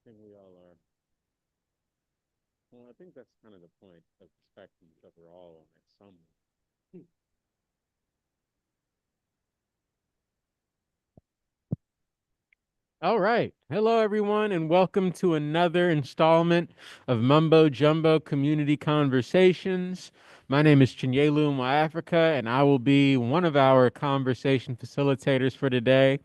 think we all are. Well, I think that's kind of the point of the spectrum that we're all on it somewhere. All right. Hello, everyone, and welcome to another installment of Mumbo Jumbo Community Conversations. My name is Chinyelu Africa, and I will be one of our conversation facilitators for today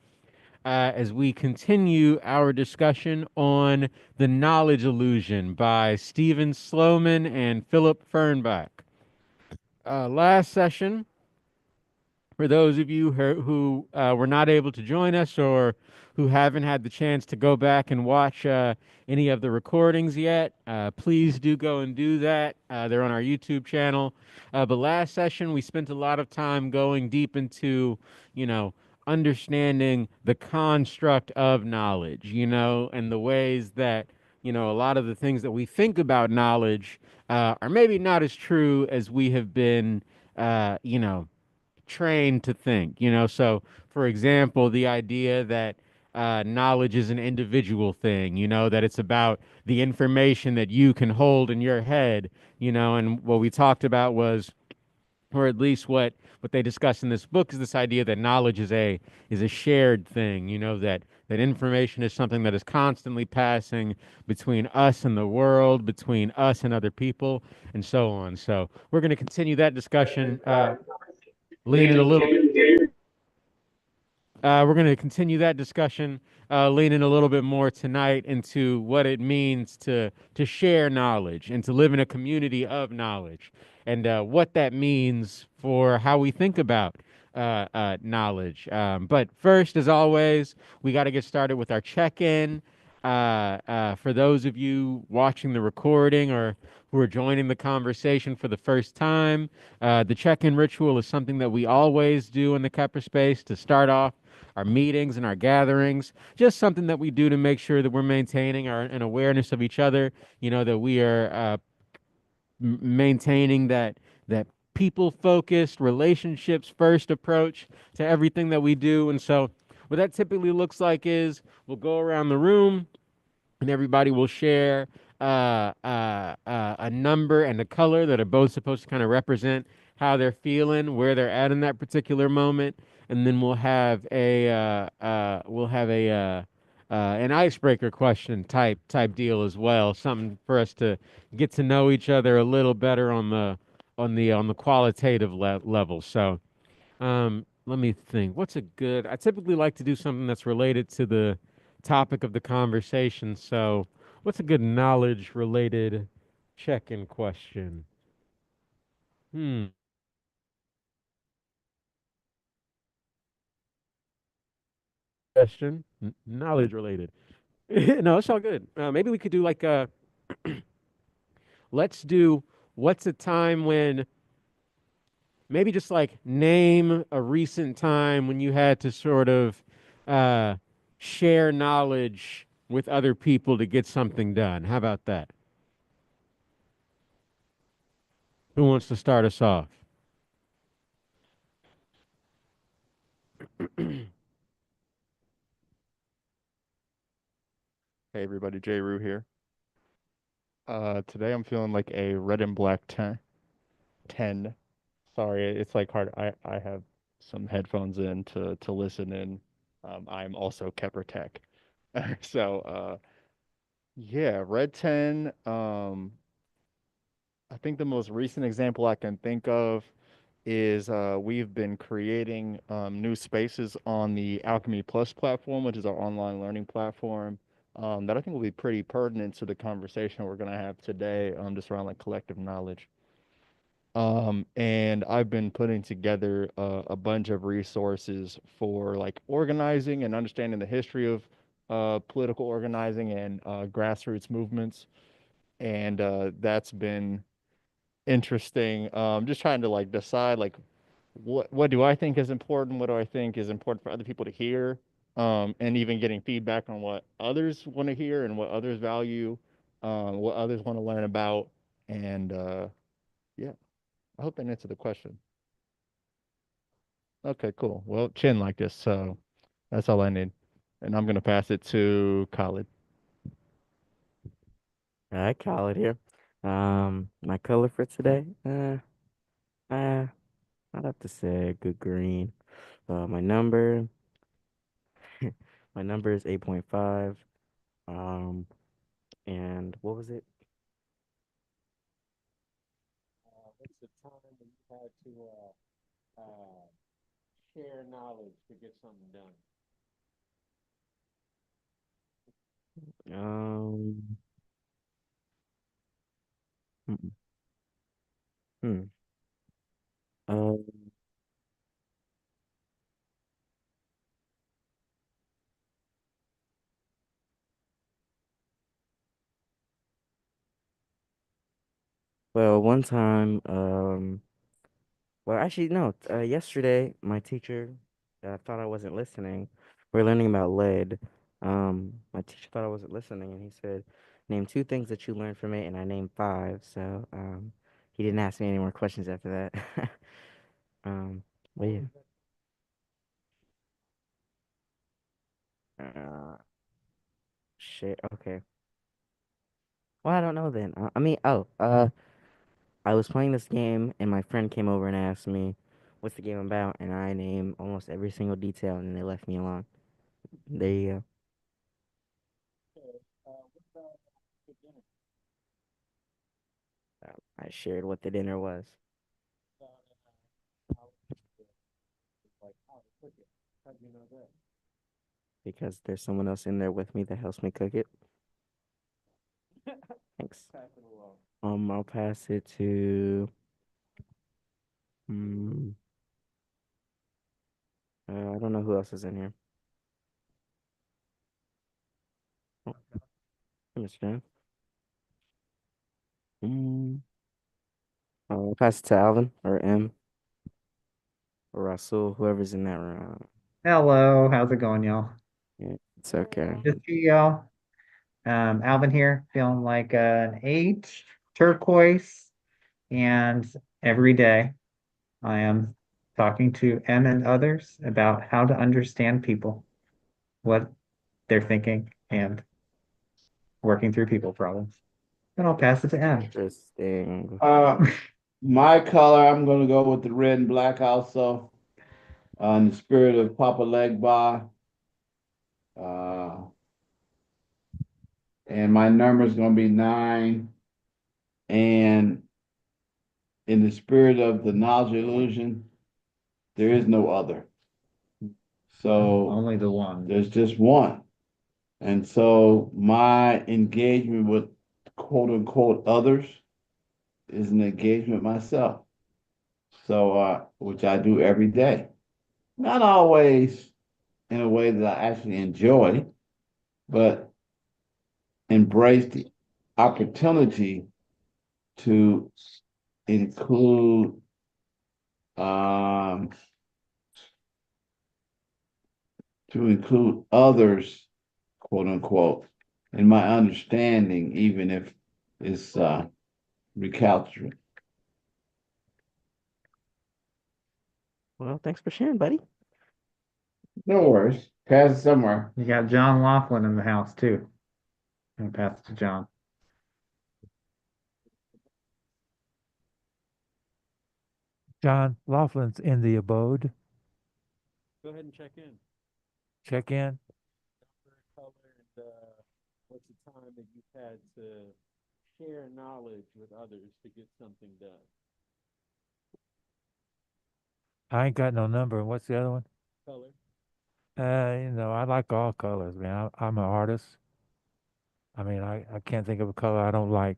as we continue our discussion on The Knowledge Illusion by Stephen Sloman and Philip Fernbach. Last session, for those of you who were not able to join us or who haven't had the chance to go back and watch any of the recordings yet, please do go and do that. They're on our YouTube channel. But last session, we spent a lot of time going deep into, you know, understanding the construct of knowledge, and the ways that, a lot of the things that we think about knowledge are maybe not as true as we have been, trained to think, So, for example, the idea that knowledge is an individual thing, that it's about the information that you can hold in your head, and what we talked about was, or at least what they discuss in this book, is this idea that knowledge is a shared thing, that information is something that is constantly passing between us and the world, between us and other people, and so on. So we're going to continue that discussion, lean in a little we're going to continue that discussion, leaning a little bit more tonight into what it means to share knowledge and to live in a community of knowledge, and what that means for how we think about knowledge. But first, as always, we got to get started with our check-in. For those of you watching the recording or who are joining the conversation for the first time, the check-in ritual is something that we always do in the Kepper space to start off our meetings and our gatherings. Just something that we do to make sure that we're maintaining an awareness of each other. That we are maintaining that people focused, relationships first approach to everything that we do. And so, what that typically looks like is we'll go around the room and everybody will share a number and a color that are both supposed to kind of represent how they're feeling, where they're at in that particular moment, and then we'll have an icebreaker question type deal as well, something for us to get to know each other a little better on the qualitative level. So. Let me think. What's a good? I typically like to do something that's related to the topic of the conversation. So, what's a good knowledge related check-in question? Hmm. Question. Knowledge related. No, it's all good. Maybe we could do like let's do what's a time when maybe just like name a recent time when you had to sort of uh, share knowledge with other people to get something done. How about that? Who wants to start us off? Hey everybody, J. Rue here. Today I'm feeling like a red and black 10. 10. Sorry, it's like hard. I have some headphones in to listen in. I'm also Kepper Tech. So, yeah, red 10. I think the most recent example I can think of is we've been creating new spaces on the Alchemy Plus platform, which is our online learning platform, that I think will be pretty pertinent to the conversation we're going to have today, just around like collective knowledge. And I've been putting together a bunch of resources for like organizing and understanding the history of political organizing and grassroots movements. And that's been interesting. Just trying to like decide like what do I think is important? What do I think is important for other people to hear? And even getting feedback on what others want to hear and what others value, what others want to learn about. And yeah, I hope that answered the question. Okay, cool. Well, Chin like this, so that's all I need. And I'm gonna pass it to Khalid. Hi, Khaled here. My color for today, uh, I'd have to say a good green. My number, my number is 8.5. Um, and what was it? What's the time when you had to share knowledge to get something done? Um, hmm. hmm. Uh, well, one time, well, actually, no. Yesterday, my teacher thought I wasn't listening. We're learning about lead. My teacher thought I wasn't listening, and he said, "Name two things that you learned from it," and I named five. So, he didn't ask me any more questions after that. um, but What yeah. was that? Uh, shit. Okay. Well, I don't know then. I mean, I was playing this game, and my friend came over and asked me, "What's the game about?" And I named almost every single detail, and they left me alone. There you go. Okay. What about the dinner? I shared what the dinner was About how it's like how to cook it. How do you know that? because there's someone else in there with me that helps me cook it. Thanks. Pass it along. I'll pass it to. Mm, I don't know who else is in here. Oh, hey, Mr. John. Mm, I'll pass it to Alvin or M or Rasul, whoever's in that room. Hello, how's it going, y'all? Yeah, it's Hey, okay. Good to see y'all. Alvin here, feeling like an eight turquoise, and every day I am talking to M and others about how to understand people, what they're thinking, and working through people problems. Then I'll pass it to M. Interesting. Uh, my color, I'm gonna go with the red and black also. In the spirit of Papa Legba. Uh, and my number is gonna be 9. And in the spirit of the knowledge illusion, there is no other. So Only the one. there's just one. And so my engagement with quote unquote others is an engagement myself. So which I do every day. Not always in a way that I actually enjoy, but embrace the opportunity to include um, others, quote unquote, in my understanding, even if it's recalcitrant. Well, thanks for sharing, buddy. No worries. Pass it somewhere. You got John Laughlin in the house too. I'm gonna pass it to John. John Laughlin's in the abode. go ahead and check in. Check in. Number, color, and what's the time that you've had to share knowledge with others to get something done? I ain't got no number. What's the other one? Color. I like all colors, man. I'm an artist. I mean, I can't think of a color I don't like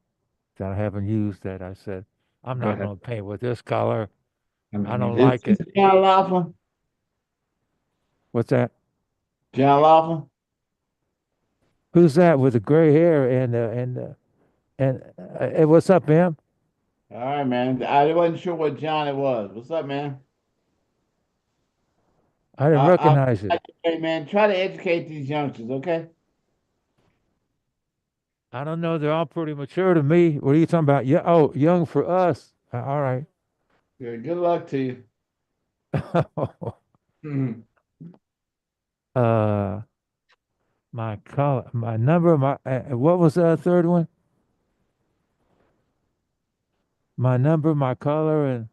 that I haven't used that I said, I'm Go not ahead. going to paint with this color. I I mean, don't you Is like this it. John Laughlin? What's that? John Laughlin? Who's that with the gray hair and what's up, man? All right, man. I wasn't sure what John it was. What's up, man? I didn't recognize it. Hey, man, try to educate these youngsters, okay? I don't know. They're all pretty mature to me. What are you talking about? Yeah. Oh, young for us. All right. Good luck to you. Mhm. uh, my color, my number, what was the third one? my number, my color, and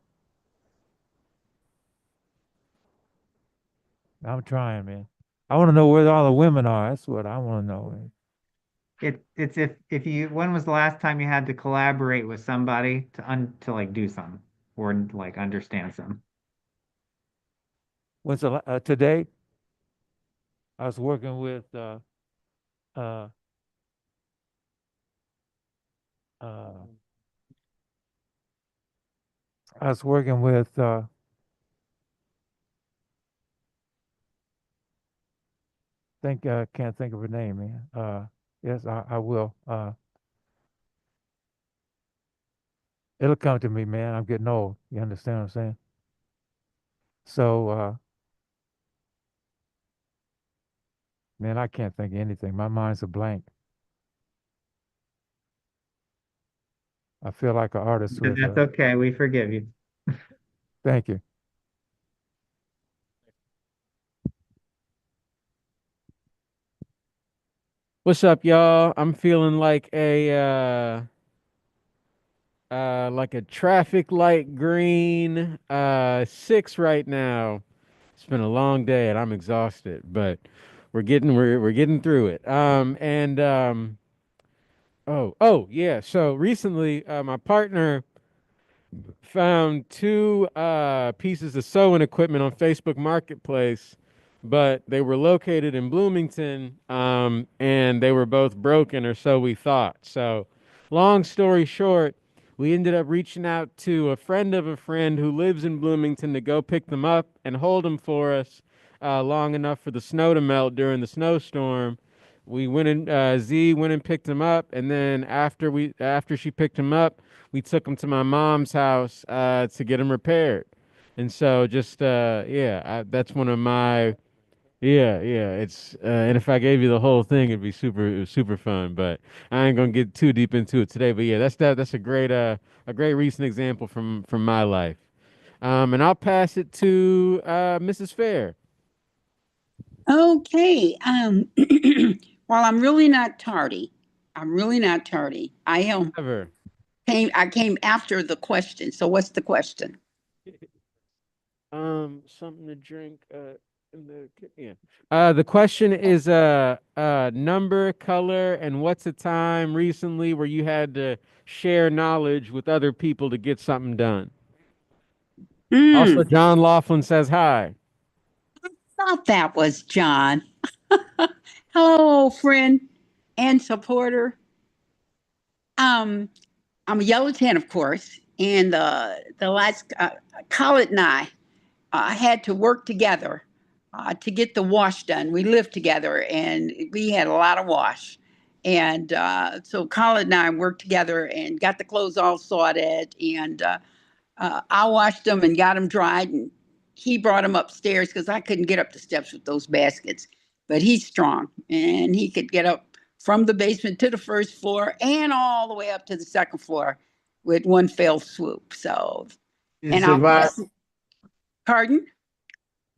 I'm trying, man. I want to know where all the women are. That's what I want to know, man. It's if you when was the last time you had to collaborate with somebody to like do something or like understand something? Today I was working with uh uh I was working with think can't think of her name, man. Yes, I will. It'll come to me, man. I'm getting old. You understand what I'm saying? So man, I can't think of anything. My mind's a blank. I feel like an artist with That's okay. We forgive you. thank you. What's up, y'all? I'm feeling like a traffic light green 6 right now. It's been a long day and I'm exhausted, but we're getting through it. Oh yeah. So recently, my partner found two pieces of sewing equipment on Facebook Marketplace, but they were located in Bloomington, and they were both broken, or so we thought. So, long story short, we ended up reaching out to a friend of a friend who lives in Bloomington to go pick them up and hold them for us long enough for the snow to melt during the snowstorm. We went and Z went and picked him up, and then after she picked him up, we took him to my mom's house to get him repaired. And so just yeah, that's one of my yeah. It's and if I gave you the whole thing, it'd be super fun. But I ain't gonna get too deep into it today. But yeah, that's a great recent example from my life. And I'll pass it to Mrs. Fair. Okay. Well, I'm really not tardy. I'm really not tardy. Ever. I came after the question. So what's the question? Something to drink in the yeah. The question is number, color, and what's a time recently where you had to share knowledge with other people to get something done. Also, Mm, John Laughlin says hi. thought that was John. Hello, friend and supporter. Um, I'm a yellow tan, of course, and the last Khaled and I had to work together to get the wash done. We lived together, and we had a lot of wash. And so Khaled and I worked together and got the clothes all sorted, and I washed them and got them dried, and he brought them upstairs because I couldn't get up the steps with those baskets. But he's strong, and he could get up from the basement to the first floor and all the way up to the second floor with one fell swoop. So, He and I'll survived. pass. Pardon?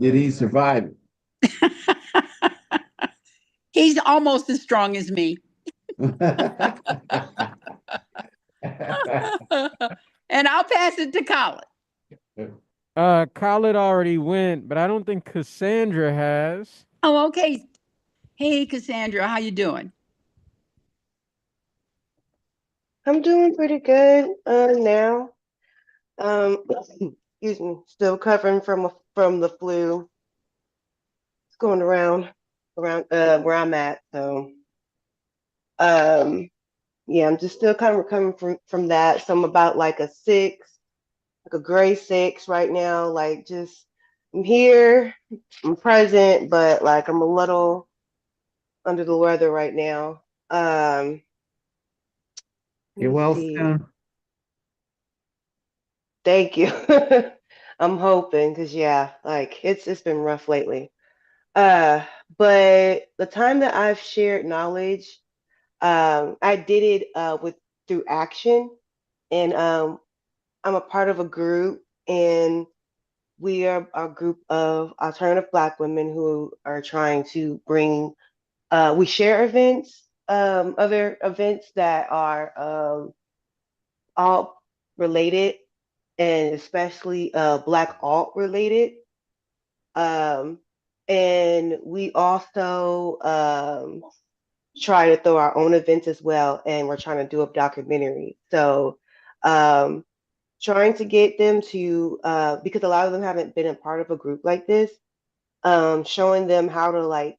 Did he survive He's almost as strong as me. it? And I'll pass it to Colin. Khaled already went, but I don't think Cassandra has. Oh, okay. Hey, Cassandra, how you doing? I'm doing pretty good now. Excuse me, still recovering from the flu. It's going around where I'm at. So um yeah, I'm just still kind of recovering from that. So I'm about like a 6, like a gray 6 right now. Like just I'm here, I'm present, but like I'm a little under the weather right now. Let Get me well see. soon. Thank you. I'm hoping because yeah, like it's been rough lately. Uh, but the time that I've shared knowledge, I did it with through action, and I'm a part of a group, and we are a group of alternative Black women who are trying to bring. We share events, other events that are all related, and especially Black alt related. Um, and we also try to throw our own events as well, and we're trying to do a documentary. So, um, trying to get them to, because a lot of them haven't been a part of a group like this, showing them how to like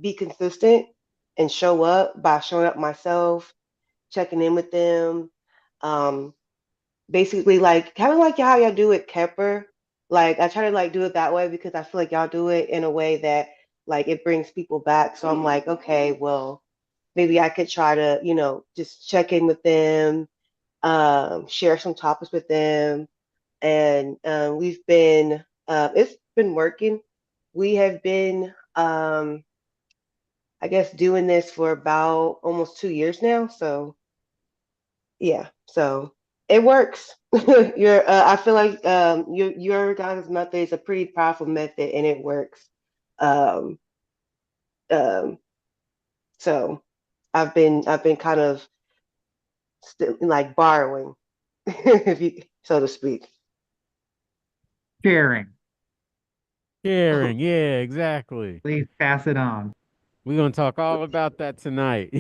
be consistent and show up by showing up myself, checking in with them, um, basically like kind of like how y'all do it, Kepper. Like I try to like do it that way because I feel like y'all do it in a way that like it brings people back. So I'm like, okay, well, maybe I could try to, just check in with them, share some topics with them, and it's been working. We have been, I guess, doing this for about almost 2 years now. So yeah, so it works. I feel like your guys' method is a pretty powerful method, and it works. Um, um, so I've been kind of like borrowing, if you so to speak. Sharing. Sharing, yeah, exactly. Please pass it on. We're gonna talk all about that tonight.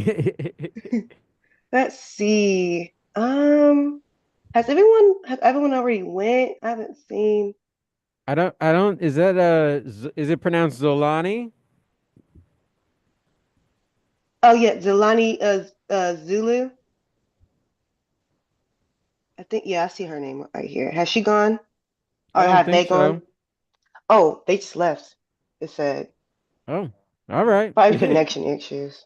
Let's see. Has everyone already went? I haven't seen. I don't, is that is it pronounced Zolani? Oh yeah, Zelani Zulu. I think yeah, I see her name right here. Has she gone? I Or don't have they think gone? so. Oh, they just left. It said Oh, all right. probably connection issues.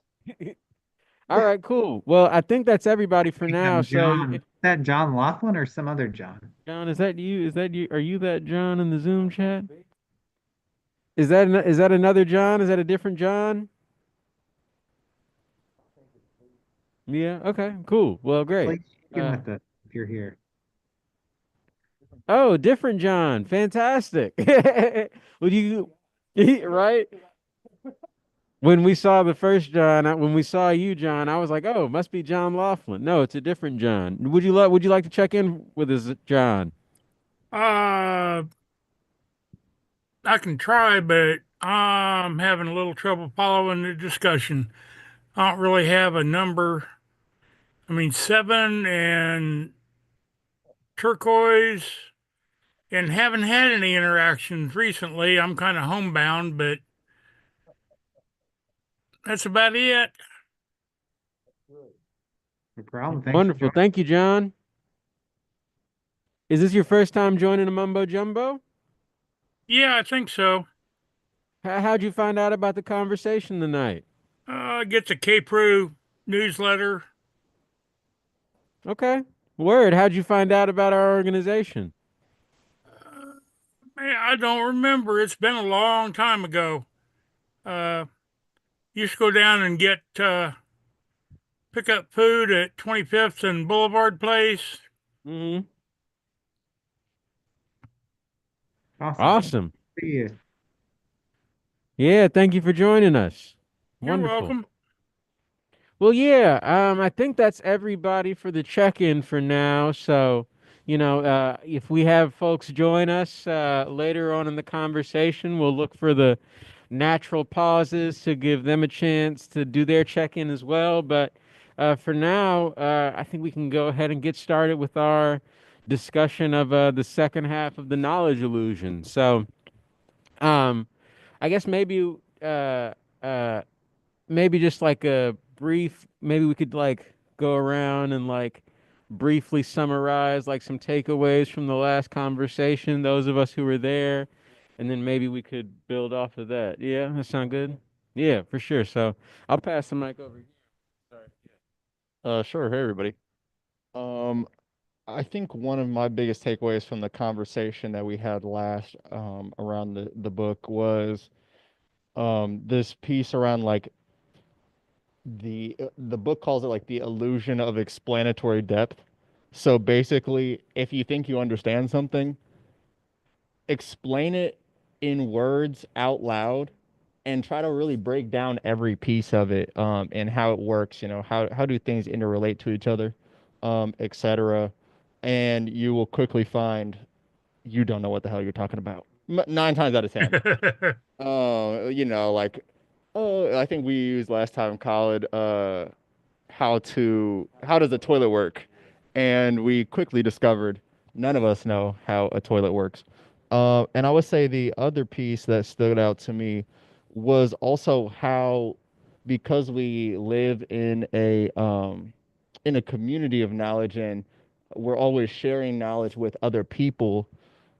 All right, cool. Well, I think that's everybody for We now. have So, John. Is that John Laughlin or some other John? John, is that you? Is that you? Are you that John in the Zoom chat? Is that another John? Is that a different John? Yeah. Okay. Cool. Well, great. Please check in Uh, with us if you're here. oh, different John. Fantastic. Would you, right? When we saw the first John, when we saw you, John, I was like, oh, it must be John Laughlin. No, it's a different John. Would you like to check in with us, John? Uh, I can try, but I'm having a little trouble following the discussion. I don't really have a number. I mean, seven and turquoise, and haven't had any interactions recently. I'm kind of homebound, but that's about it. No problem. Thanks for Wonderful. joining. Thank you, John. Is this your first time joining a Mumbo Jumbo? Yeah, I think so. How'd you find out about the conversation tonight? Get the KPRO newsletter. Okay. Word. How'd you find out about our organization? Man, I don't remember. It's been a long time ago. Uh, used to go down and get pick up food at 25th and Boulevard Place. Mm-hmm. Awesome. Awesome. See you. Yeah, thank you for joining us. You're Wonderful. welcome. Well, yeah, I think that's everybody for the check-in for now. So, if we have folks join us later on in the conversation, we'll look for the natural pauses to give them a chance to do their check-in as well. But for now, I think we can go ahead and get started with our discussion of the second half of the knowledge illusion. So, um, I guess uh, uh, maybe just like a brief, maybe we could like go around and like briefly summarize like some takeaways from the last conversation, those of us who were there, and then maybe we could build off of that. Yeah, that sound good? Yeah, for sure. So I'll pass the mic over here. Sorry. Sure. Hey, everybody. Um, I think one of my biggest takeaways from the conversation that we had last around the book was this piece around like the book calls it like the illusion of explanatory depth. So basically, if you think you understand something, explain it in words out loud and try to really break down every piece of it and how it works, how do things interrelate to each other, etc. and you will quickly find you don't know what the hell you're talking about. 9 times out of 10. Like, oh, I think we used last time, Khalid, how does a toilet work? And we quickly discovered none of us know how a toilet works. And I would say the other piece that stood out to me was also how, because we live in a community of knowledge and we're always sharing knowledge with other people,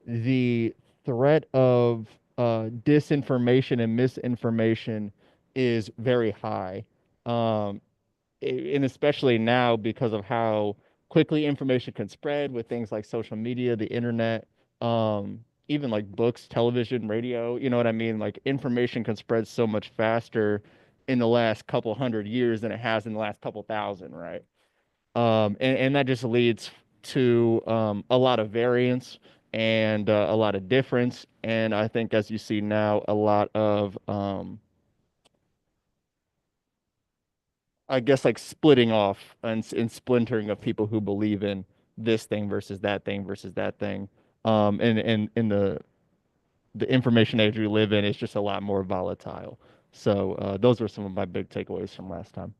the threat of disinformation and misinformation is very high. Um, and especially now because of how quickly information can spread with things like social media, the internet, even like books, television, radio, you know what I mean? Like information can spread so much faster in the last couple hundred years than it has in the last couple thousand, right? And that just leads to a lot of variance and a lot of difference. And I think, as you see now, a lot of I guess like splitting off and splintering of people who believe in this thing versus that thing versus that thing. And in the information age we live in is just a lot more volatile. So those were some of my big takeaways from last time.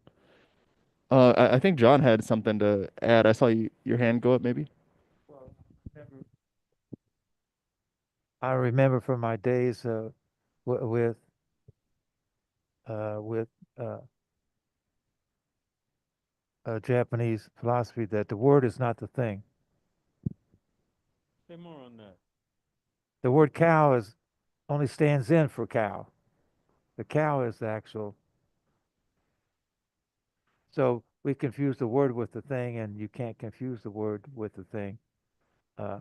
I think John had something to add. I saw your hand go up, maybe. Well, I remember from my days with with uh, Japanese philosophy that the word is not the thing. Say more on that. The word cow is only stands in for cow. The cow is the actual. So we confuse the word with the thing, and you can't confuse the word with the thing. Uh,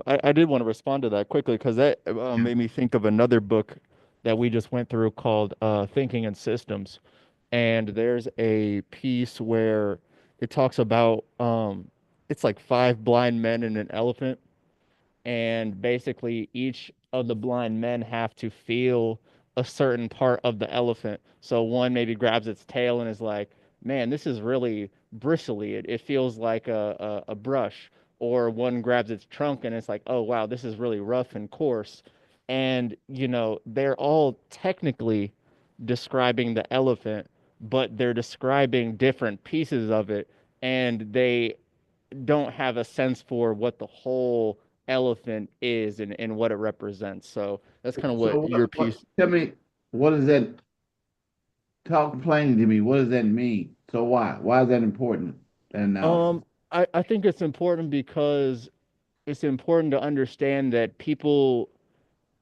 I did want to respond to that quickly because that made me think of another book that we just went through called Thinking in Systems. And there's a piece where it talks about it's like five blind men and an elephant, and basically each of the blind men have to feel a certain part of the elephant. So one maybe grabs its tail and is like, "Man, this is really bristly. It feels like a brush." Or one grabs its trunk and it's like, "Oh wow, this is really rough and coarse." And they're all technically describing the elephant, but they're describing different pieces of it, and they don't have a sense for what the whole elephant is and what it represents. So that's kind of So what your what piece. tell me, what does that talk plainly to me? What does that mean? So why? Why is that important? That analysis. I think it's important because it's important to understand that people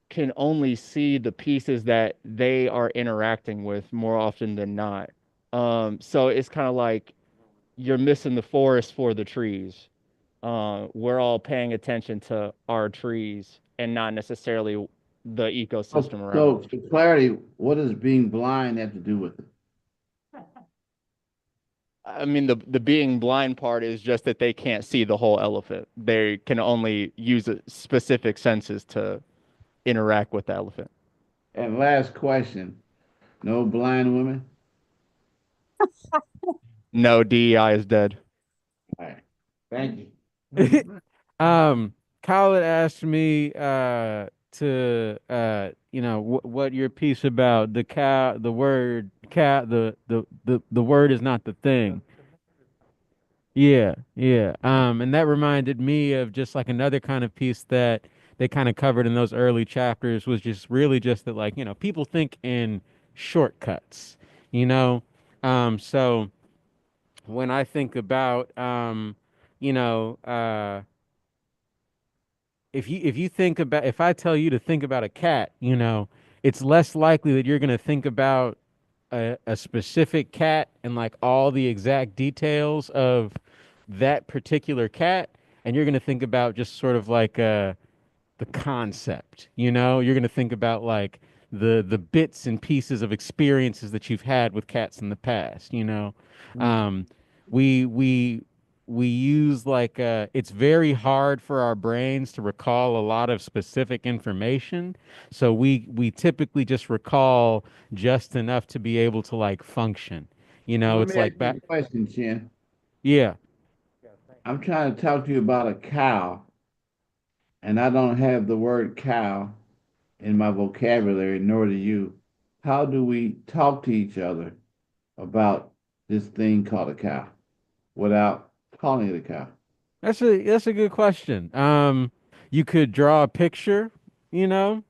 can only see the pieces that they are interacting with more often than not. So it's kind of like you're missing the forest for the trees. We're all paying attention to our trees and not necessarily the ecosystem around So us. for clarity, what does being blind have to do with it? I mean, the being blind part is just that they can't see the whole elephant. They can only use specific senses to interact with the elephant. And last question, no blind women? No, DEI is dead. All right. Thank you. um, Khaled asked me to what your piece about the cow, the word cow, the word is not the thing. Yeah, yeah. And that reminded me of just like another kind of piece that they kind of covered in those early chapters was just really just that like, people think in shortcuts, you know? So when I think about you know, if you think about if I tell you to think about a cat, it's less likely that you're gonna think about a specific cat and like all the exact details of that particular cat, and you're going to think about just sort of like the concept, you're going to think about like the bits and pieces of experiences that you've had with cats in the past. Mm. um we use like it's very hard for our brains to recall a lot of specific information, so we typically just recall just enough to be able to like function. You So know, let it's me ask like you back. a question, Chin. Yeah. I'm trying to talk to you about a cow, and I don't have the word cow in my vocabulary, nor do you. How do we talk to each other about this thing called a cow without calling it a cow? That's a good question. You could draw a picture, you know.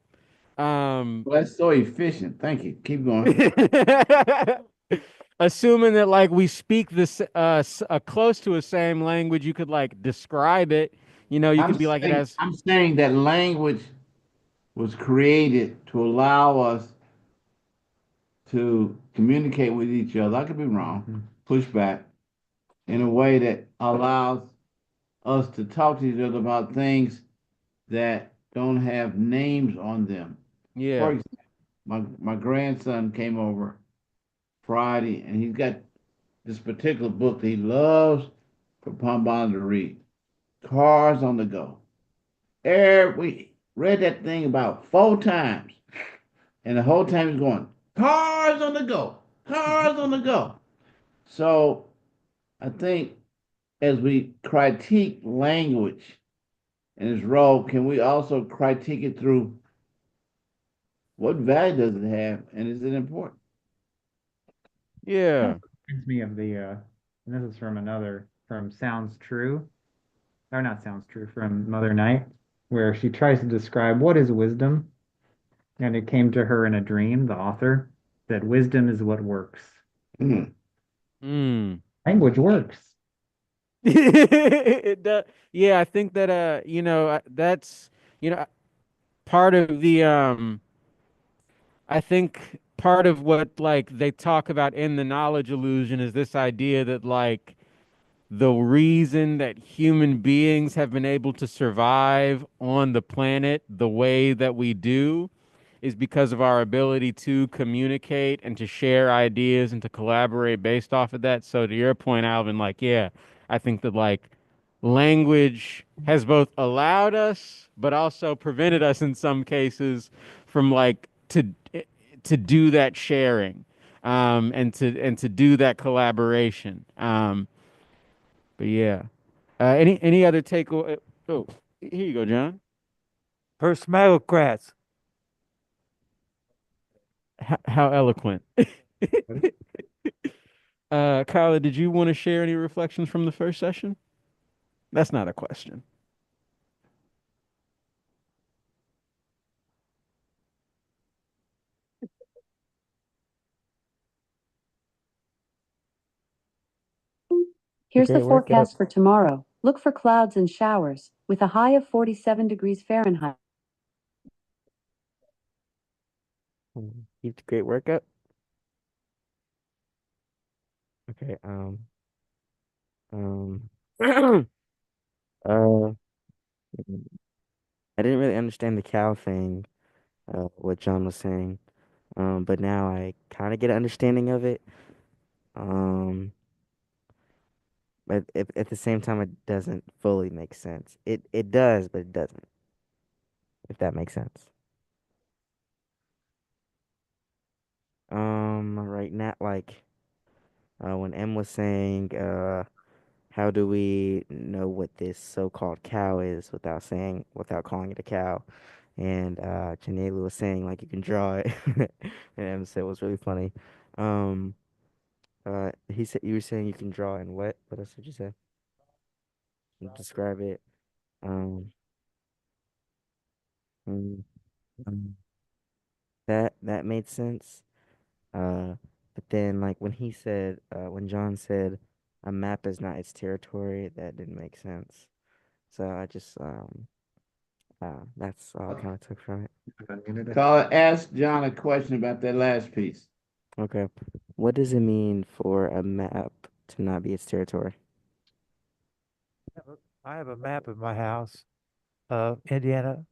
Um, Well, that's so efficient. Thank you. Keep going. assuming that like we speak this close to a same language, you could like describe it. You know, you I'm could be like it saying has. I'm saying that language was created to allow us to communicate with each other. I could be wrong. Push back in a way that allows us to talk to each other about things that don't have names on them. For Yeah. example, my grandson came over Friday and he's got this particular book that he loves for Pombana to read. Cars on the Go. We read that thing about 4 times, and the whole time he's going, Cars on the Go, Cars on the Go. So I think as we critique language and its role, can we also critique it through what value does it have and is it important? Kind of Yeah. reminds me of and this is from from Sounds True, or not Sounds True, from Mother Night, where she tries to describe what is wisdom. And it came to her in a dream, the author, that wisdom is what works. Mm. Mm. Language works. It does. Yeah, I think that that's part of the I think part of what like they talk about in the knowledge illusion is this idea that like the reason that human beings have been able to survive on the planet the way that we do is because of our ability to communicate and to share ideas and to collaborate based off of that. So to your point, Alvin, like, yeah, I think that like language has both allowed us, but also prevented us in some cases from like to do that sharing, and to do that collaboration. But yeah, any other takeaway? Oh, here you go, John. First Smagocrats. How eloquent. Kyla, did you want to share any reflections from the first session? That's not a question. A Here's the great workout. forecast for tomorrow. Look for clouds and showers, with a high of 47 degrees Fahrenheit. Keep the great workout. Okay. Um. uh. I didn't really understand the cow thing. What John was saying. But now I kind of get an understanding of it. Um. But at the same time, it doesn't fully make sense. It does, but it doesn't. If that makes sense. Right now, like when M was saying, how do we know what this so-called cow is without calling it a cow? And Janela was saying like you can draw it, and M said it was really funny. Um, he said you were saying you can draw and what else did you say? Describe it. Um, mm, um, that made sense. Uh, but then like when John said a map is not its territory, that didn't make sense. So I just that's all I kind of took from it. Call ask John a question about that last piece. Okay. What does it mean for a map to not be its territory? I have a map of my house of Indiana,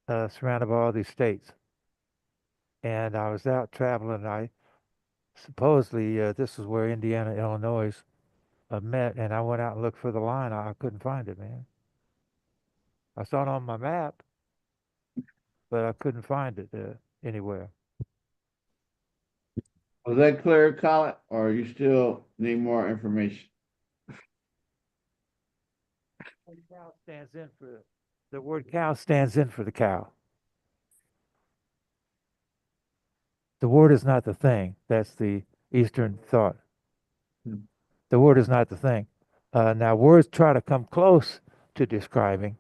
surrounded by all these states. And I was out traveling. I supposedly this is where Indiana, Illinois met, and I went out and looked for the line. I couldn't find it, man. I saw it on my map, but I couldn't find it anywhere. Was that clear, Colin, or you still need more information? Cow stands in for the word cow stands in for the cow. The word is not the thing. That's the Eastern thought. The word is not the thing. Now, words try to come close to describing,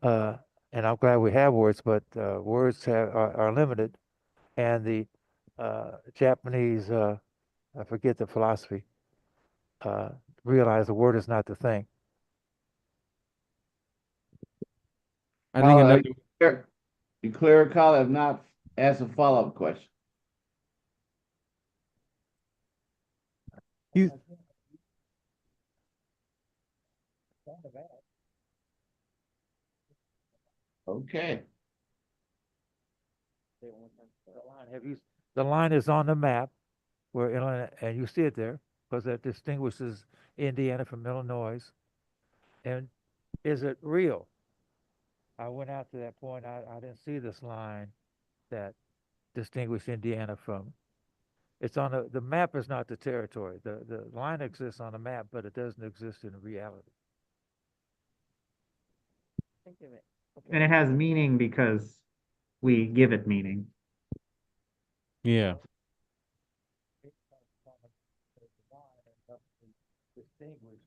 uh, and I'm glad we have words, but are limited. And the Japanese, I forget the philosophy, uh, realize the word is not the thing. I think Colin, are another. you clear? You clear, Colin? If not, ask a follow-up question. You, Okay. The line is on the map where Illinois, and you see it there because that distinguishes Indiana from Illinois. And is it real? I went out to that point. I didn't see this line that distinguished Indiana from. It's on the map is not the territory. The line exists on the map, but it doesn't exist in reality. Think of it. And it has meaning because we give it meaning. yeah. Distinguish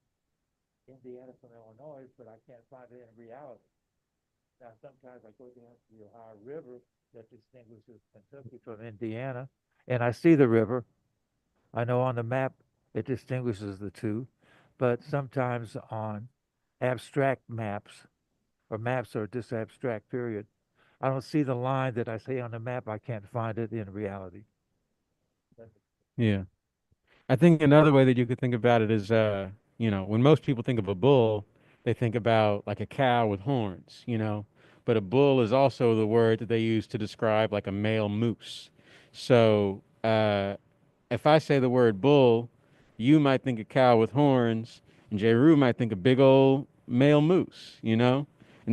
Indiana from Illinois, but I can't find it in reality. Now, sometimes I go down to the Ohio River that distinguishes Kentucky from Indiana, and I see the river. I know on the map it distinguishes the two, but sometimes on abstract maps, or maps are just abstract, period, I don't see the line that I see on the map. I can't find it in reality. Yeah. I think another way that you could think about it is, when most people think of a bull, they think about like a cow with horns, but a bull is also the word that they use to describe like a male moose. So, if I say the word bull, you might think a cow with horns, and Jeru might think a big old male moose, and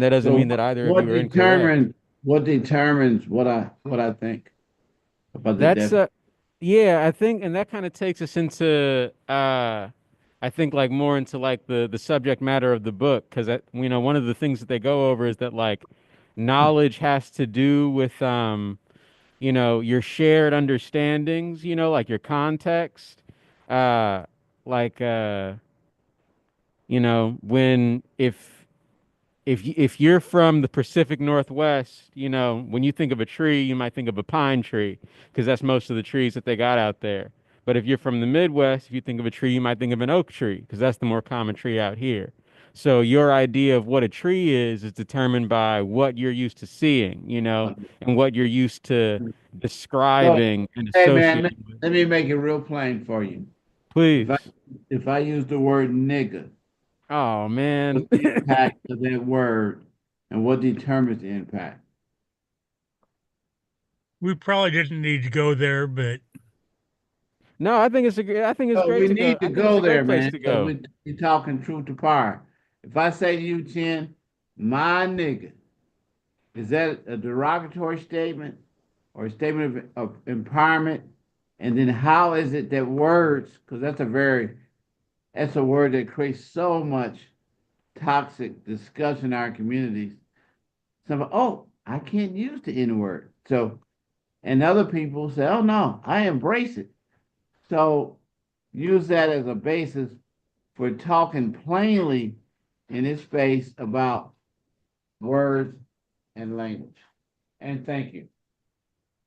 that doesn't So mean that either of what you are incorrect. determines what I think about the That's definition? Yeah, I think, and that kind of takes us into I think like more into like the subject matter of the book, because one of the things that they go over is that like knowledge has to do with your shared understandings, like your context. Uh like when if you're from the Pacific Northwest, when you think of a tree, you might think of a pine tree because that's most of the trees that they got out there. But if you're from the Midwest, if you think of a tree, you might think of an oak tree because that's the more common tree out here. So your idea of what a tree is determined by what you're used to seeing, and what you're used to So, describing and hey man, associating with. let me make it real plain for you. If I Please. if I use the word nigga, Oh man. what's the impact of that word, and what determines the impact? We probably didn't need to go there, but No, I think it's So great we to go. need to I think it's go a there, great place man, to because go. we're talking truth to power. If I say to you, Chen, my nigga, is that a derogatory statement or a statement of empowerment? And then how is it that words, because that's a word that creates so much toxic discussion in our communities. Some, oh, I can't use the N word. So, and other people say, oh no, I embrace it. So use that as a basis for talking plainly in this space about words and language. And thank you.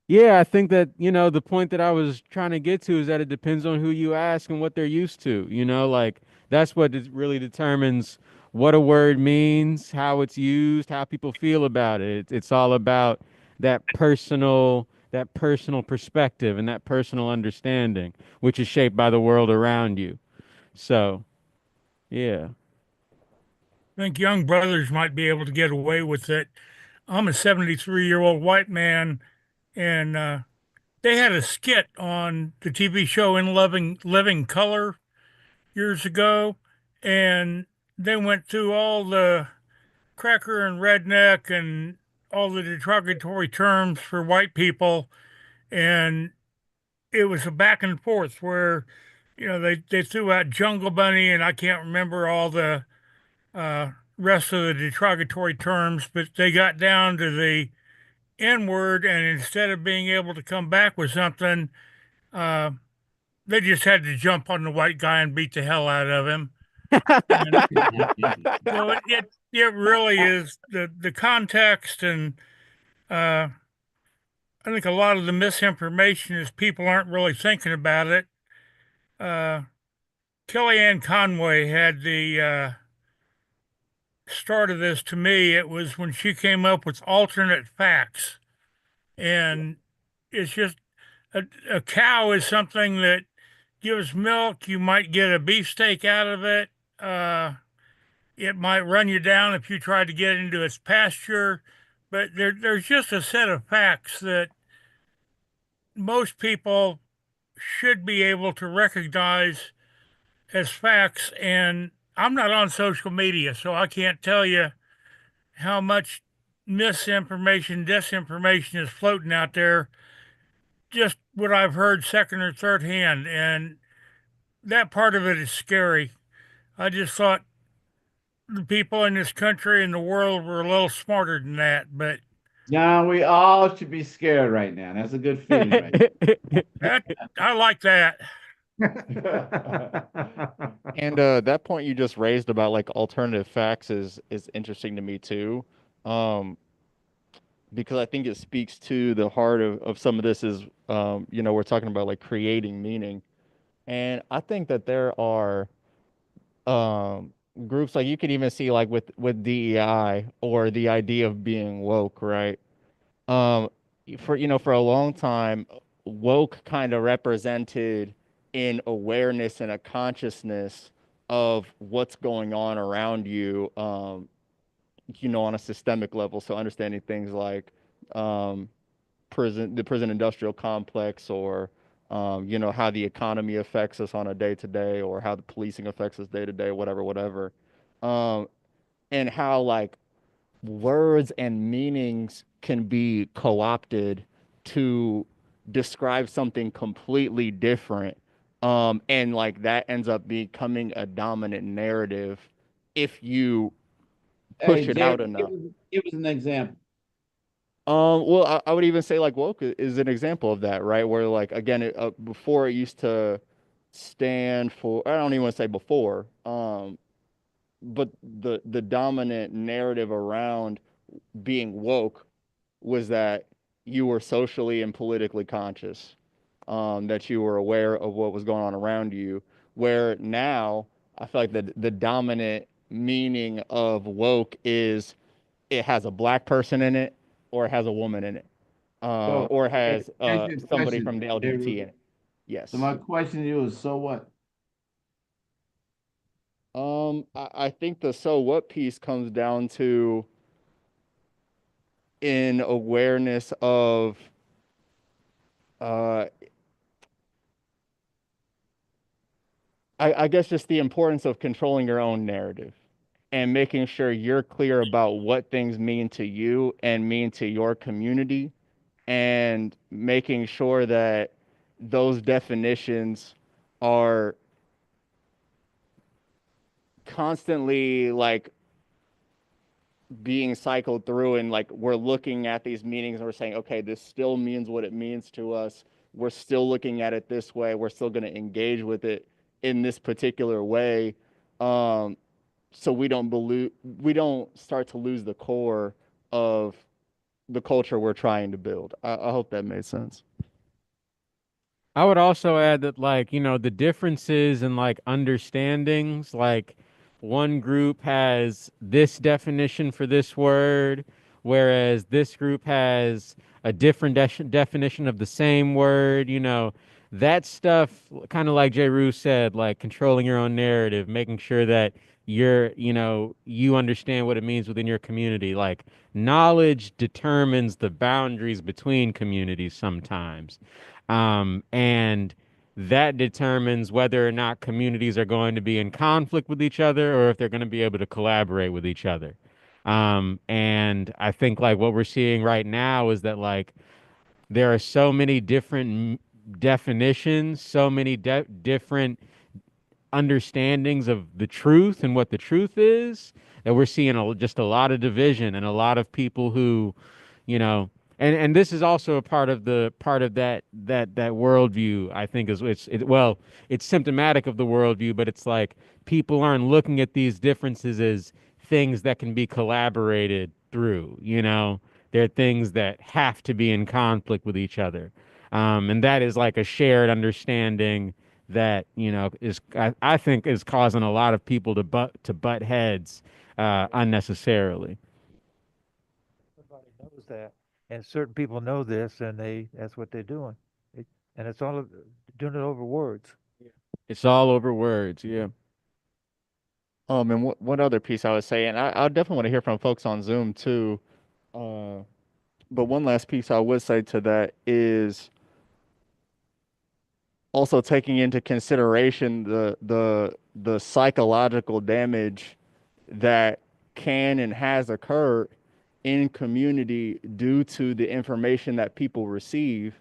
Yeah, I think that, the point that I was trying to get to is that it depends on who you ask and what they're used to, like that's what really determines what a word means, how it's used, how people feel about it. It's all about that personal perspective and that personal understanding, which is shaped by the world around you. So, yeah. I think young brothers might be able to get away with it. I'm a 73-year-old white man, and they had a skit on the TV show In Living Color years ago, and they went through all the cracker and redneck and all the derogatory terms for white people, and it was a back and forth where, they threw out Jungle Bunny, and I can't remember all the rest of the derogatory terms, but they got down to the N word, and instead of being able to come back with something, uh, they just had to jump on the white guy and beat the hell out of him. And so it really is the context, and uh, I think a lot of the misinformation is people aren't really thinking about it. Uh, Kellyanne Conway had the start of this to me. It was when she came up with alternate facts. And it's just a cow is something that gives milk. You might get a beefsteak out of it. Uh, it might run you down if you try to get into its pasture. But there's just a set of facts that most people should be able to recognize as facts. And I'm not on social media, so I can't tell you how much misinformation, disinformation is floating out there. Just what I've heard second or third hand. And that part of it is scary. I just thought the people in this country and the world were a little smarter than that. But John, we all should be scared right now. That's a good feeling right that I like that. And that point you just raised about like alternative facts is interesting to me too. Um, because I think it speaks to the heart of some of this is we're talking about like creating meaning. And I think that there are um groups like you could even see like with DEI or the idea of being woke, right? Um for a long time, woke kind of represented an awareness and a consciousness of what's going on around you, on a systemic level. So understanding things like um the prison industrial complex, or how the economy affects us on a day to day, or how the policing affects us day to day, whatever. Um, and how like words and meanings can be co-opted to describe something completely different. And like that ends up becoming a dominant narrative if you Hey, push it Jerry, out enough. give us an example. Well, I would even say like woke is an example of that, right? Where like again, before it used to stand for, I don't even want to say before, but the dominant narrative around being woke was that you were socially and politically conscious, that you were aware of what was going on around you. Where now I feel like the dominant meaning of woke is it has a black person in it, or it has a woman in it, So, or it okay, has answer your somebody question, from the Jerry. LGBT in it. So Yes. my question to you is, so what? I think the so what piece comes down to in awareness of uh, I guess just the importance of controlling your own narrative and making sure you're clear about what things mean to you and mean to your community, and making sure that those definitions are constantly like being cycled through, and like we're looking at these meanings and we're saying, okay, this still means what it means to us. We're still looking at it this way. We're still going to engage with it in this particular way. Um, so we don't start to lose the core of the culture we're trying to build. I hope that made sense. I would also add that, like, the differences in like understandings, like one group has this definition for this word, whereas this group has a different definition of the same word, that stuff, kind of like Jay Rue said, like controlling your own narrative, making sure that you understand what it means within your community. Like, knowledge determines the boundaries between communities sometimes. And that determines whether or not communities are going to be in conflict with each other, or if they're going to be able to collaborate with each other. And I think like what we're seeing right now is that like there are so many different definitions, so many different understandings of the truth and what the truth is, that we're seeing just a lot of division and a lot of people who, you know, and this is also a part of that worldview. I think is well, it's symptomatic of the worldview, but it's like people aren't looking at these differences as things that can be collaborated through. They're things that have to be in conflict with each other, and that is like a shared understanding that is I think is causing a lot of people to butt heads unnecessarily. Everybody knows that, and certain people know this, and that's what they're doing. It, and it's all doing it over words. It's all over words. Yeah. And what other piece I would say, and I definitely want to hear from folks on Zoom too. Uh, but one last piece I would say to that is also taking into consideration the psychological damage that can and has occurred in community due to the information that people receive,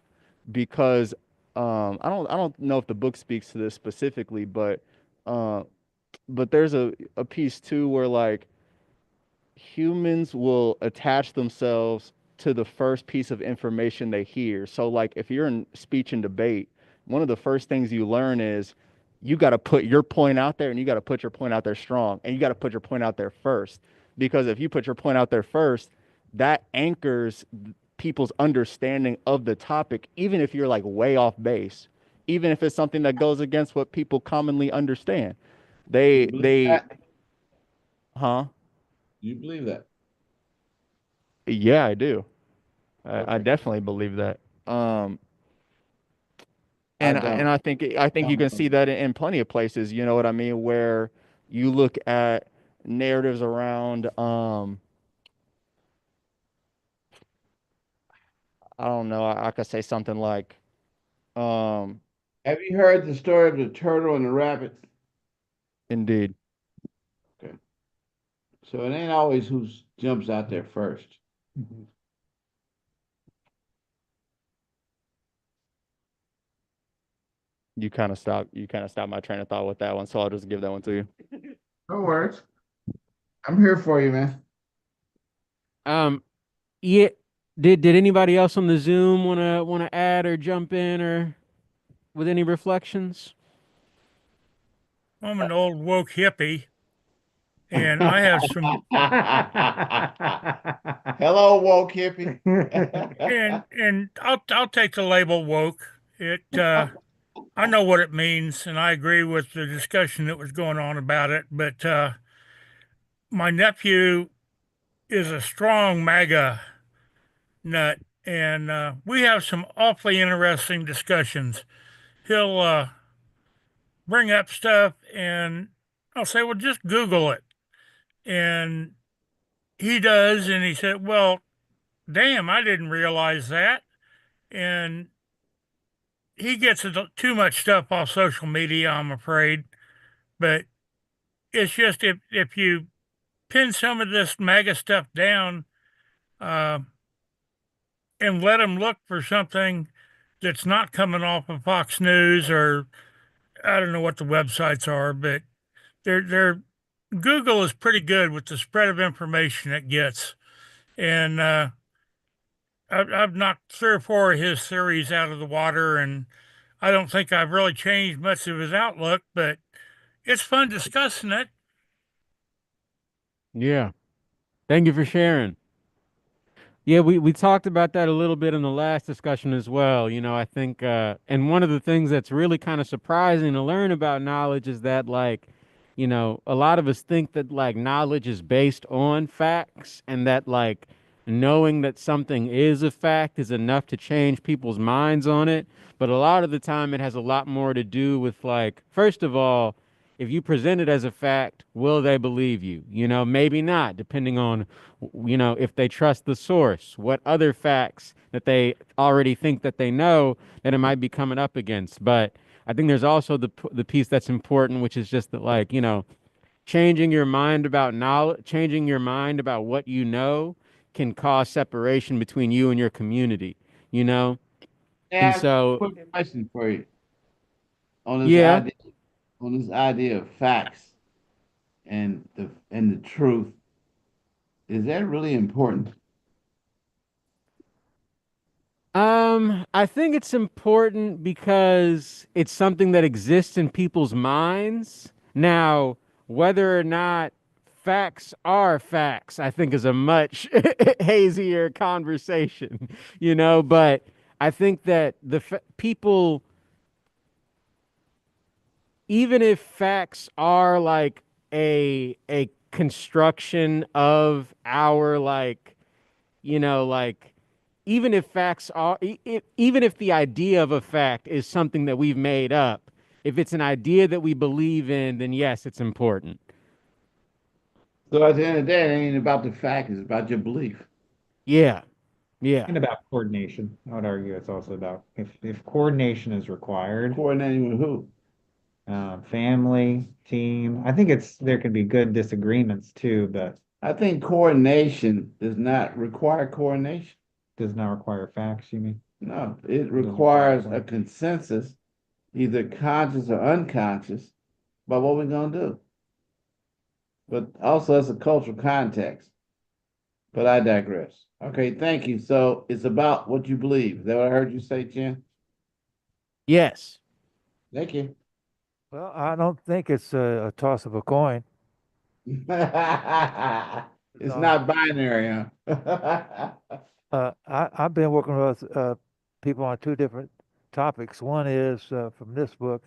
because I don't know if the book speaks to this specifically, uh, but there's a piece too where like humans will attach themselves to the first piece of information they hear. So, like, if you're in speech and debate, one of the first things you learn is you got to put your point out there, and you got to put your point out there strong, and you got to put your point out there first. Because if you put your point out there first, that anchors people's understanding of the topic, even if you're like way off base, even if it's something that goes against what people commonly understand. You They, believe they, that? huh? You believe that? Yeah, I do. I Okay. definitely believe that. I And don't. I think you can see that in plenty of places. You know what I mean? Where you look at narratives around, I don't know. I could say something like, um, Have you heard the story of the turtle and the rabbit? indeed, Okay. So it ain't always who jumps out there first. you kind of stop my train of thought with that one. So I'll just give that one to you. No worries. I'm here for you, man. Um. Yeah. Did anybody else on the Zoom wanna add or jump in or with any reflections? I'm an old woke hippie, and I have some, Hello, woke hippie. and I'll take the label woke. I know what it means, and I agree with the discussion that was going on about it. But my nephew is a strong MAGA nut, and we have some awfully interesting discussions. He'll bring up stuff, and I'll say, "Well, just Google it," and he does, and he said, "Well, damn, I didn't realize that," and he gets too much stuff off social media, I'm afraid. But it's just if you pin some of this MAGA stuff down, uh, and let him look for something that's not coming off of Fox News, or I don't know what the websites are, but they're Google is pretty good with the spread of information it gets, and I've knocked 3 or 4 of his theories out of the water, and I don't think I've really changed much of his outlook, but it's fun discussing it. Yeah. Thank you for sharing. Yeah, we talked about that a little bit in the last discussion as well. I think and one of the things that's really kind of surprising to learn about knowledge is that like, a lot of us think that like knowledge is based on facts and that like knowing that something is a fact is enough to change people's minds on it. But a lot of the time it has a lot more to do with like, first of all, if you present it as a fact, will they believe you? Maybe not, depending on if they trust the source, what other facts that they already think that they know that it might be coming up against. But I think there's also the piece that's important, which is just that like, changing your mind about knowledge, changing your mind about what you know can cause separation between you and your community, you know? I And ask a so, quick question for you on this yeah, idea of facts and the truth. Is that really important? I think it's important because it's something that exists in people's minds. Now, whether or not facts are facts, I think is a much hazier conversation, but I think that people, even if facts are like a construction of our like even if facts are even if the idea of a fact is something that we've made up, if it's an idea that we believe in, then yes, it's important. So at the end of the day, it ain't about the fact, it's about your belief. Yeah, yeah, And about coordination. I would argue it's also about if coordination is required, Coordinating with who? family, team. I think it's there can be good disagreements too, but I think coordination does not require coordination. does not require facts, you mean? No, it Doesn't require requires a plan. consensus, either conscious or unconscious, about what we're going to do. But also, that's a cultural context. But I digress. Okay, thank you. So it's about what you believe. Is that what I heard you say, Jen? yes, Thank you. Well, I don't think it's a toss of a coin. It's Um, not binary, huh? I've been working with people on two different topics. One is from this book: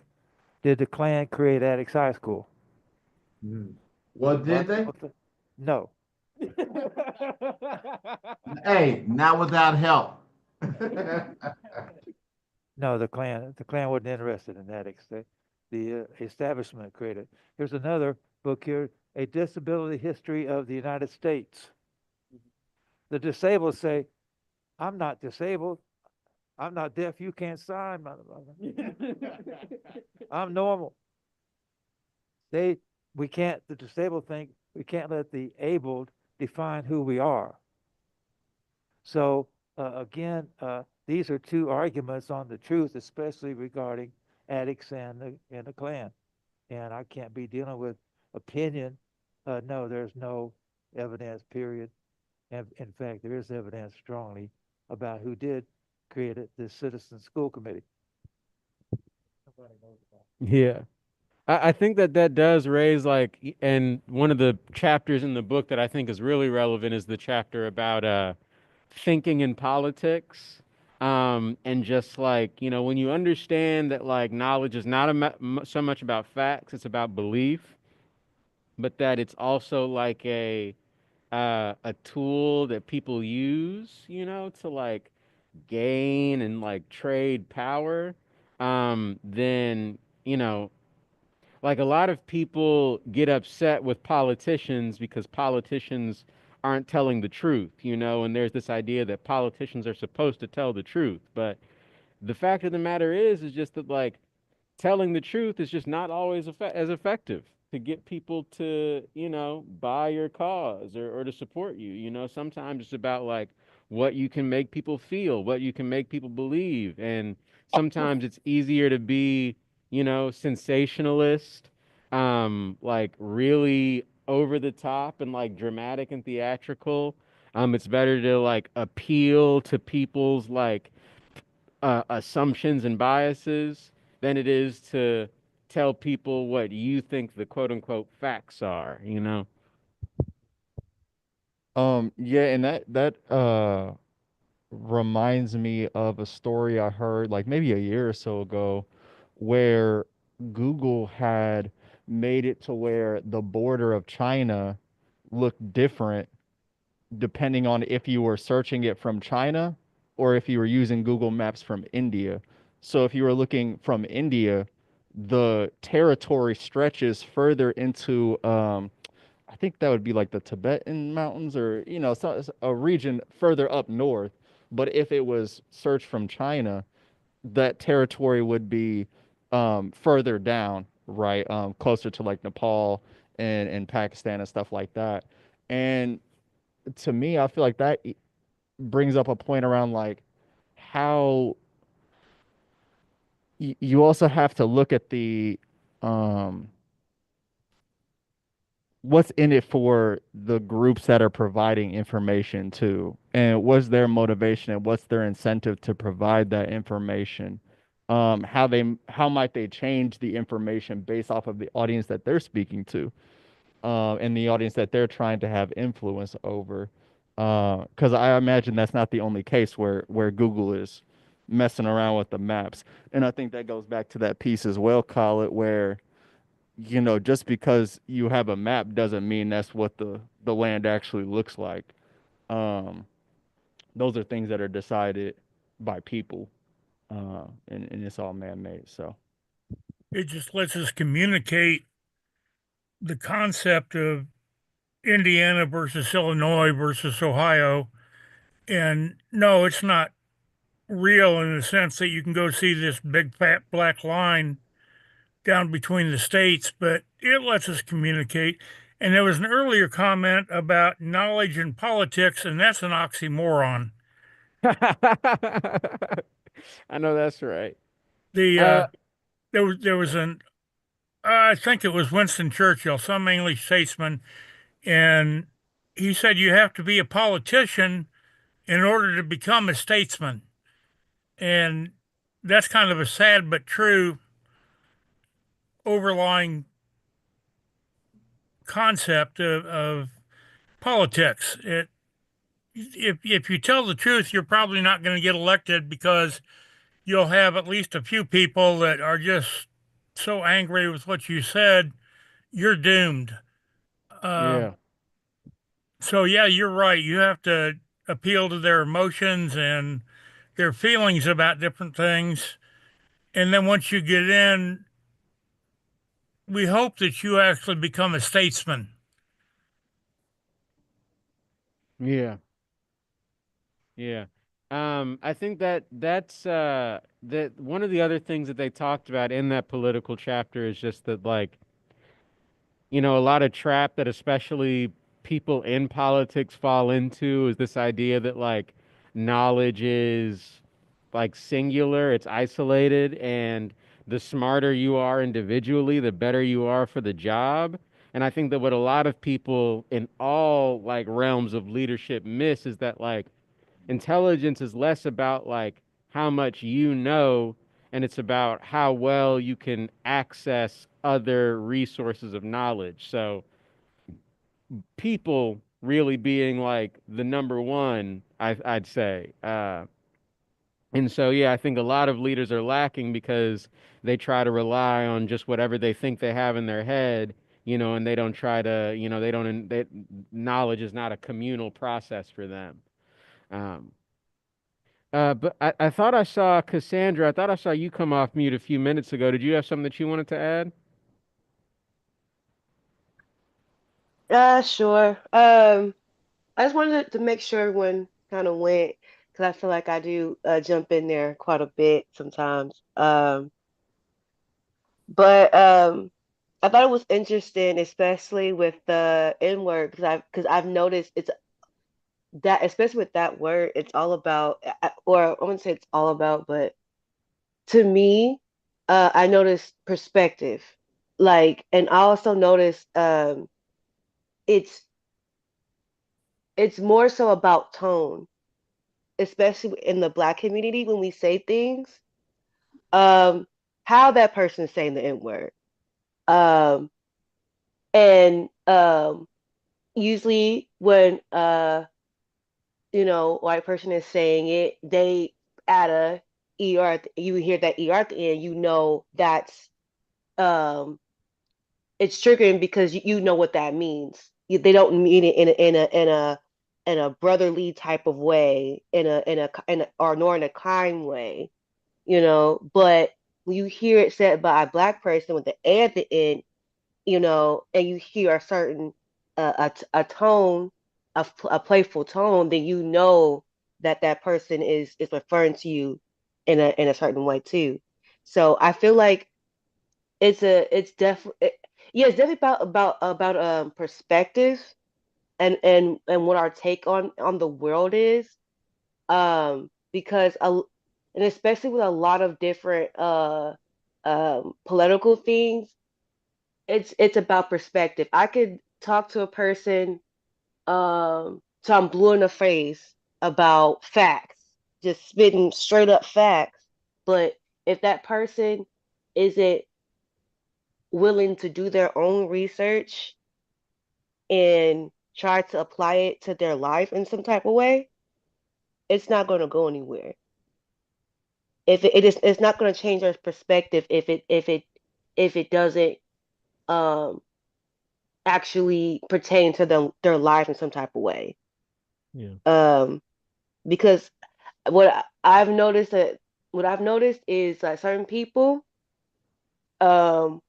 Did the Klan create Addicts High School? Mm. Well, A lot did of they? people no. Hey, not without help. No, the Klan wasn't interested in addicts. The establishment created. Here's another book here: A Disability History of the United States. The disabled say, "I'm not disabled. I'm not deaf. You can't sign. I'm normal." They we can't. The disabled think we can't let the abled define who we are. So again, these are two arguments on the truth, especially regarding addicts and the Klan. And I can't be dealing with opinion. No, there's no evidence. Period. And in fact, there is evidence strongly about who did create it. The Citizen School Committee. Nobody knows about. yeah. I think that that does raise and one of the chapters in the book that I think is really relevant is the chapter about thinking in politics. And just when you understand that knowledge is not so much about facts, it's about belief, but that it's also like a tool that people use, to gain and trade power. Then a lot of people get upset with politicians because politicians aren't telling the truth, and there's this idea that politicians are supposed to tell the truth. But the fact of the matter is just that telling the truth is just not always as effective to get people to, buy your cause or to support you. Sometimes it's about what you can make people feel, what you can make people believe. And sometimes it's easier to be, sensationalist, really over the top and dramatic and theatrical. It's better to appeal to people's assumptions and biases than it is to tell people what you think the quote unquote facts are. Yeah, and that reminds me of a story I heard like maybe a year or so ago where Google had made it to where the border of China looked different depending on if you were searching it from China or if you were using Google Maps from India. So if you were looking from India, the territory stretches further into I think that would be like the Tibetan mountains or so, a region further up north. But if it was searched from China, that territory would be further down, right? Closer to like Nepal and Pakistan and stuff like that. And to me, I feel like that brings up a point around like how you also have to look at the um what's in it for the groups that are providing information too, and what's their motivation and what's their incentive to provide that information. How might they change the information based off of the audience that they're speaking to, and the audience that they're trying to have influence over. Because I imagine that's not the only case where Google is messing around with the maps. And I think that goes back to that piece as well, Khaled, where just because you have a map doesn't mean that's what the land actually looks like. Um, those are things that are decided by people, and it's all man-made. So It just lets us communicate the concept of Indiana versus Illinois versus Ohio. And no, it's not real in the sense that you can go see this big fat black line down between the states, but it lets us communicate. And there was an earlier comment about knowledge and politics, and that's an oxymoron. I know that's right. The Uh, there was an I think it was Winston Churchill, some English statesman, and he said you have to be a politician in order to become a statesman. And that's kind of a sad but true overlying concept of politics. If you tell the truth, you're probably not going to get elected because you'll have at least a few people that are just so angry with what you said, you're doomed. Uh, yeah. so yeah, you're right. You have to appeal to their emotions and their feelings about different things. And then once you get in, we hope that you actually become a statesman. Yeah. Yeah. I think that one of the other things that they talked about in that political chapter is just that, like, a lot of trap that especially people in politics fall into is this idea that, like, knowledge is like singular, it's isolated, and the smarter you are individually, the better you are for the job. And I think that what a lot of people in all like realms of leadership miss is that, like, intelligence is less about like how much you know, and it's about how well you can access other resources of knowledge. So people really being like the number one, I'd say. And so, yeah, I think a lot of leaders are lacking because they try to rely on just whatever they think they have in their head, and they don't try to, they don't, they, knowledge is not a communal process for them. Um, but I thought I saw Cassandra. I thought I saw you come off mute a few minutes ago. Did you have something that you wanted to add? Sure. I just wanted to make sure everyone kind of went because I feel like I do jump in there quite a bit sometimes. But I thought it was interesting, especially with the N word, because I've noticed it's that, especially with that word, it's all about, or I wouldn't say it's all about, but to me, I noticed perspective, like, and I also noticed it's it's more so about tone, especially in the Black community when we say things, um, how that person is saying the N word, um, and usually when white person is saying it, they add a er. You hear that er at the end, that's um it's triggering because you know what that means. They don't mean it in a brotherly type of way, or nor in a kind way, But when you hear it said by a Black person with the a at the end, and you hear a certain a tone, a playful tone, then you know that that person is referring to you in a certain way too. So I feel like it's definitely yeah, it's definitely about perspective and what our take on the world is, because and especially with a lot of different political things, it's about perspective. I could talk to a person till I'm blue in the face about facts, just spitting straight up facts. But if that person isn't willing to do their own research and try to apply it to their life in some type of way, it's not going to go anywhere. If it is, it's not going to change their perspective if it doesn't um actually pertain to their life in some type of way. Yeah. Um, because I've noticed that what I've noticed is that certain people um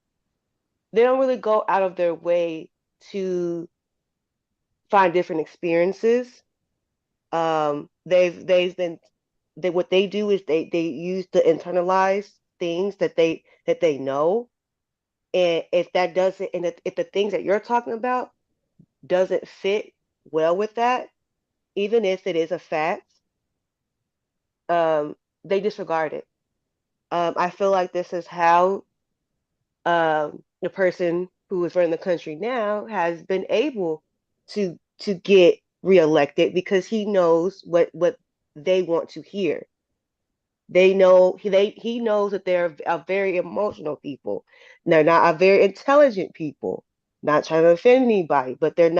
they don't really go out of their way to find different experiences. They've been they what they do is they use the internalized things that they know, and if that doesn't, and if the things that you're talking about doesn't fit well with that, even if it is a fact, um, they disregard it. I feel like this is how the person who is running the country now has been able to get reelected because he knows what they want to hear. He knows that they're a very emotional people. They're not a very intelligent people. Not trying to offend anybody, but they're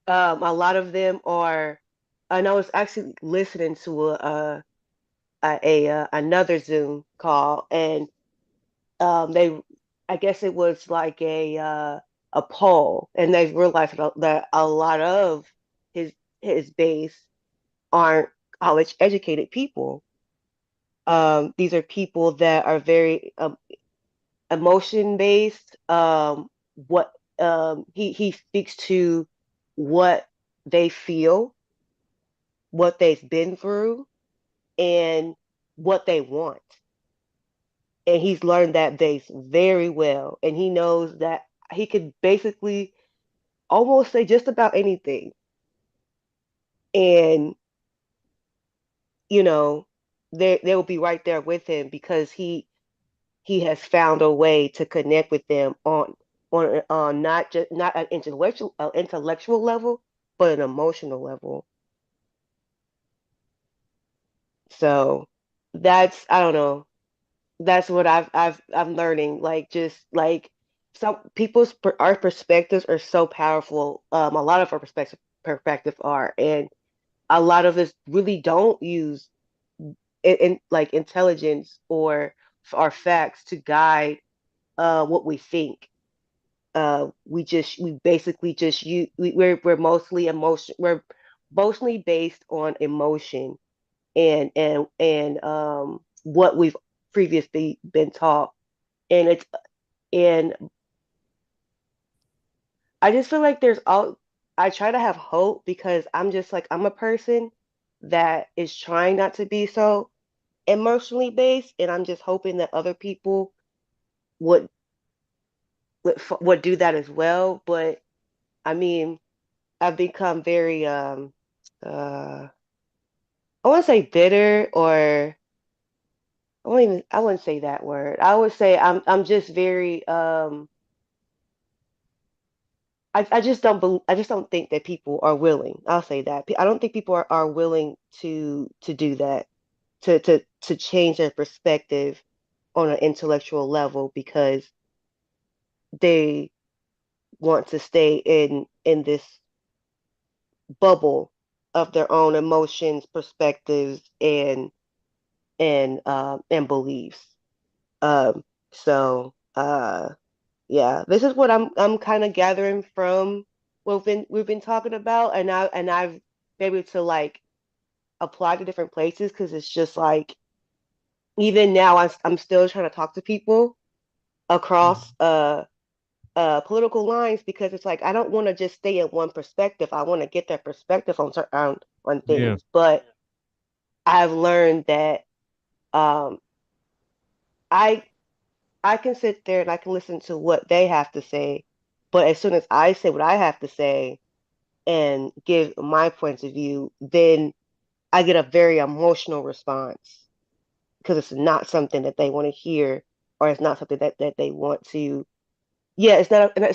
a lot of them are. And I was actually listening to another Zoom call, and they I guess it was like a poll, and they've realized that a lot of his his base aren't college educated people. These are people that are very emotion based. What he speaks to what they feel, what they've been through, and what they want. And he's learned that base very well, and he knows that he could basically almost say just about anything, and you know they will be right there with him because he has found a way to connect with them on not an intellectual level, but an emotional level. So that's, I don't know, that's what I'm learning. Like, just like some people's our perspectives are so powerful. A lot of our perspective are, and a lot of us really don't use in like intelligence or our facts to guide what we think. We basically just we're mostly based on emotion and what we've previously been taught, and it's and I just feel like there's all I try to have hope because I'm just like I'm a person that is trying not to be so emotionally based, and I'm just hoping that other people would would do that as well. But I mean, I've become very uh I want to say bitter, or I wouldn't say that word. I would say I'm just very I just don't think that people are willing. I'll say that. I don't think people are willing to do that, to change their perspective on an intellectual level because they want to stay in this bubble of their own emotions, perspectives, and beliefs. Um, so yeah, this is what I'm kind of gathering from what we've been talking about, and I've been able to like apply to different places because it's just like even now I'm still trying to talk to people across political lines because it's like I don't want to just stay in one perspective. I want to get their perspective on Yeah. things, but I've learned that um I I can sit there and I can listen to what they have to say, but as soon as I say what I have to say and give my point of view, then I get a very emotional response because it's not something that they want to hear, or it's not something that they want to. Yeah, it's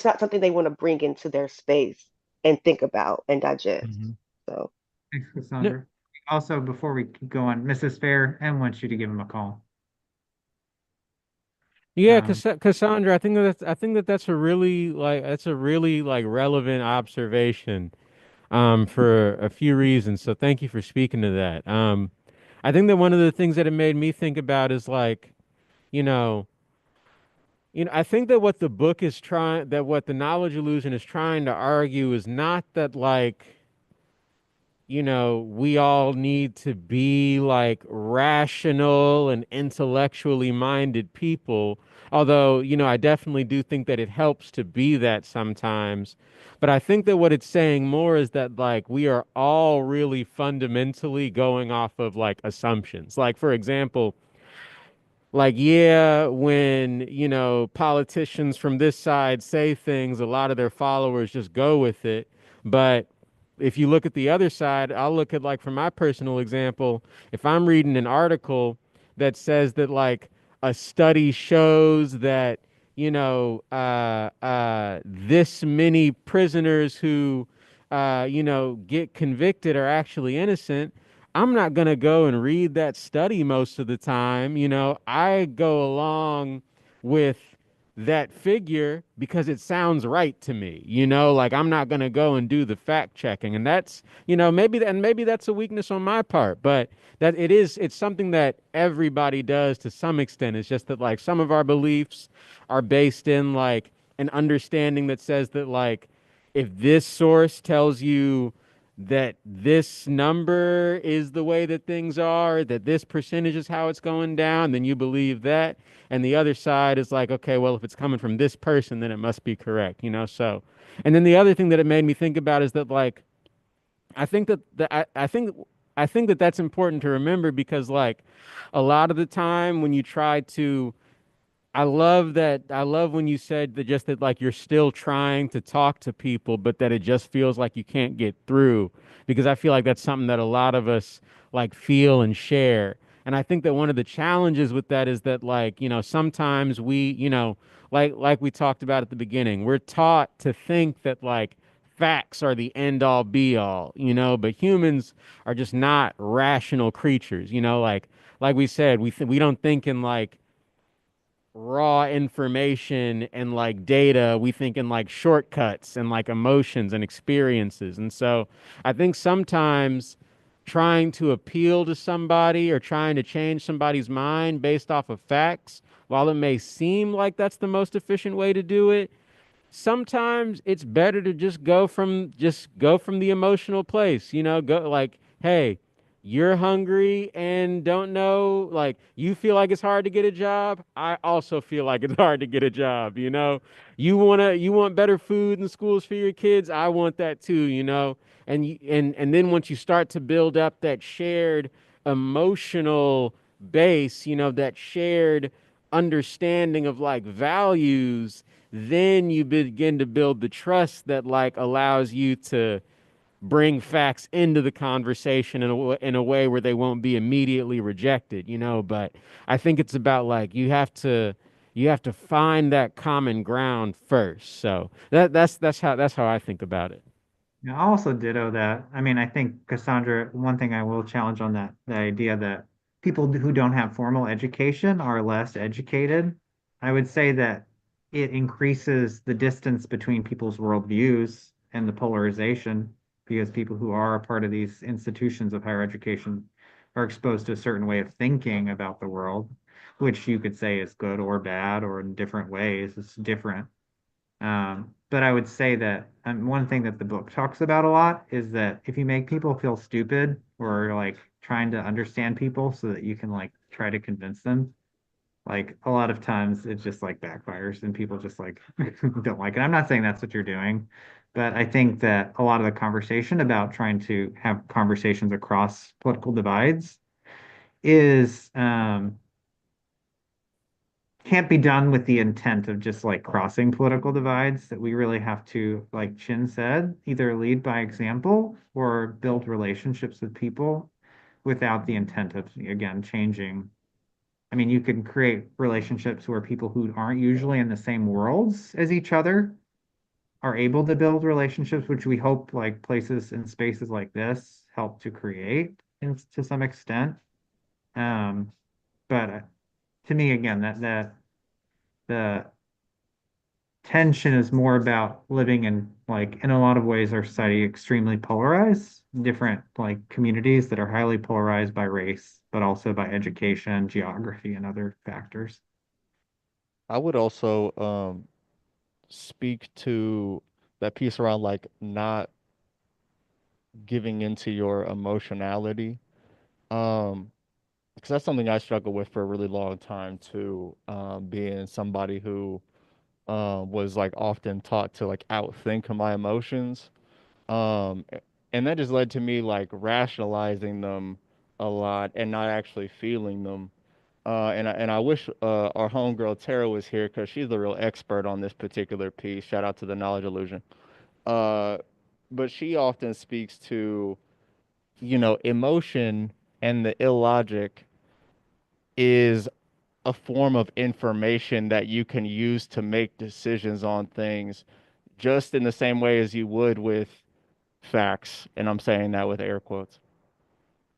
not something they want to bring into their space and think about and digest. Mhm. So Thanks, No, Cassandra. Also, before we keep going, Mrs. Fair, I want you to give him a call. yeah, Um, Cassandra, I think that that's a really like relevant observation for a few reasons. So thank you for speaking to that. I think that one of the things that it made me think about is like, you know, I think that what the knowledge illusion is trying to argue is not that like, we all need to be like rational and intellectually minded people. Although, I definitely do think that it helps to be that sometimes. But I think that what it's saying more is that like we are all really fundamentally going off of like assumptions. Like, for example, like, yeah, when, politicians from this side say things, a lot of their followers just go with it. But if you look at the other side, I'll look at like from my personal example, if I'm reading an article that says that like a study shows that, this many prisoners who, get convicted are actually innocent. I'm not going to go and read that study most of the time. I go along with that figure because it sounds right to me. Like I'm not going to go and do the fact checking. And that's, maybe that's a weakness on my part, but it's something that everybody does to some extent. It's just that like some of our beliefs are based in like an understanding that says that like if this source tells you that this number is the way that things are, that this percentage is how it's going down, then you believe that. And the other side is like, okay, well, if it's coming from this person, then it must be correct. So, and then the other thing that it made me think about is that like, I think that I think that that's important to remember because like a lot of the time when you try to I love that. I love when you said that just that like you're still trying to talk to people, but that it just feels like you can't get through because I feel like that's something that a lot of us like feel and share. And I think that one of the challenges with that is that like, sometimes we, like we talked about at the beginning, we're taught to think that like facts are the end all be all, but humans are just not rational creatures, like we said, we don't think in like raw information and like data, we think in like shortcuts and like emotions and experiences. And so I think sometimes trying to appeal to somebody or trying to change somebody's mind based off of facts, while it may seem like that's the most efficient way to do it, sometimes it's better to just go from the emotional place, go like, hey, you're hungry and don't know, like you feel like it's hard to get a job. I also feel like it's hard to get a job. You want better food in schools for your kids. I want that too. And then once you start to build up that shared emotional base, that shared understanding of like values, then you begin to build the trust that like allows you to bring facts into the conversation in a way where they won't be immediately rejected. But I think it's about like you have to find that common ground first. So that's how I think about it. Yeah, I also ditto that. I mean, I think Cassandra, one thing I will challenge on that, the idea that people who don't have formal education are less educated. I would say that it increases the distance between people's worldviews and the polarization because people who are a part of these institutions of higher education are exposed to a certain way of thinking about the world, which you could say is good or bad or in different ways. It's different. But I would say that one thing that the book talks about a lot is that if you make people feel stupid or like trying to understand people so that you can like try to convince them, like a lot of times it just like backfires and people just like don't like it. I'm not saying that's what you're doing, but I think that a lot of the conversation about trying to have conversations across political divides is can't be done with the intent of just like crossing political divides, that we really have to, like Chin said, either lead by example or build relationships with people. without the intent of, again, changing. I mean, you can create relationships where people who aren't usually in the same worlds as each other are able to build relationships, which we hope like places and spaces like this help to create to some extent. Um, but to me, again, that the tension is more about living in like in a lot of ways our society extremely polarized, different like communities that are highly polarized by race, but also by education, geography, and other factors. I would also speak to that piece around like not giving into your emotionality. Um, because that's something I struggled with for a really long time too. Being somebody who was like often taught to like outthink my emotions. And that just led to me like rationalizing them a lot and not actually feeling them. And I wish our homegirl Tara was here because she's the real expert on this particular piece. Shout out to the knowledge illusion. Uh, but she often speaks to, emotion and the illogic is a form of information that you can use to make decisions on things just in the same way as you would with facts. And I'm saying that with air quotes.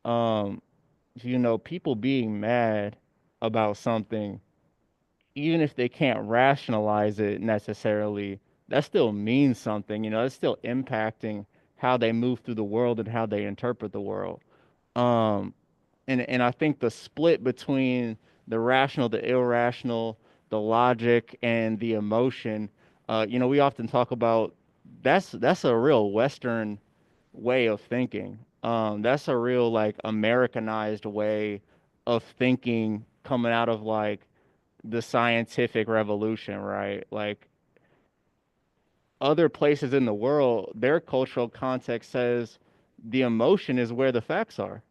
Um, people being mad about something, even if they can't rationalize it necessarily, that still means something. It's still impacting how they move through the world and how they interpret the world. Um, and I think the split between the rational, the irrational, the logic, and the emotion, we often talk about that's a real Western way of thinking. That's a real like Americanized way of thinking coming out of like the scientific revolution, right? Like other places in the world, their cultural context says the emotion is where the facts are.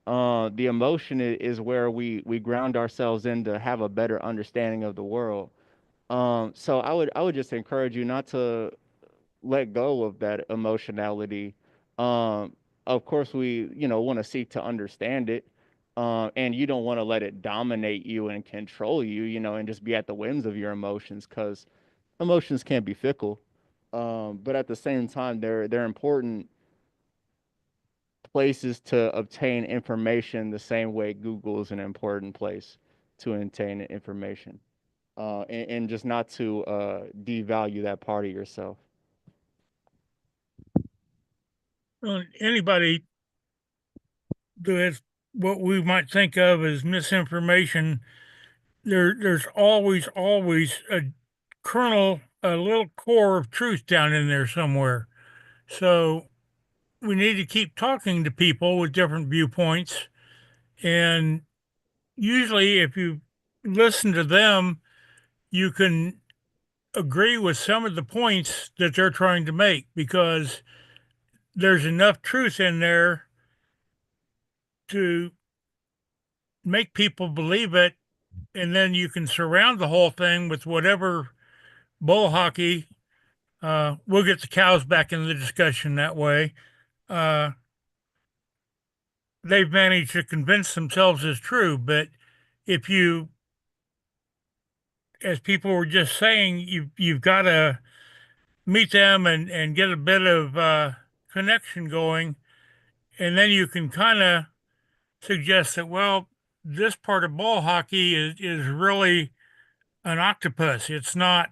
The emotion is where we ground ourselves in to have a better understanding of the world. So I would just encourage you not to let go of that emotionality. Um, of course, we want to seek to understand it, and you don't want to let it dominate you and control you, and just be at the whims of your emotions because emotions can be fickle. But at the same time, they're important places to obtain information the same way Google is an important place to obtain information, and just not to devalue that part of yourself. Anybody who has what we might think of as misinformation, there's always a kernel, a little core of truth down in there somewhere. So we need to keep talking to people with different viewpoints. And usually, if you listen to them, you can agree with some of the points that they're trying to make because there's enough truth in there to make people believe it. And then you can surround the whole thing with whatever bull hockey. We'll get the cows back in the discussion that way. Uh, they've managed to convince themselves is true. But if you, as people were just saying, you've got to meet them and get a bit of connection going, and then you can kind of suggest that well, this part of ball hockey is really an octopus. It's not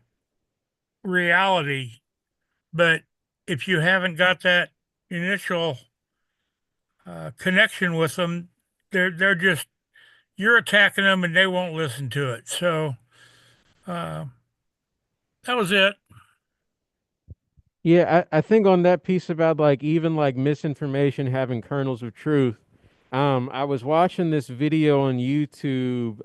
reality. But if you haven't got that initial connection with them, they're just you're attacking them and they won't listen to it. So uh, that was it. Yeah, I think on that piece about like even like misinformation having kernels of truth. I was watching this video on YouTube,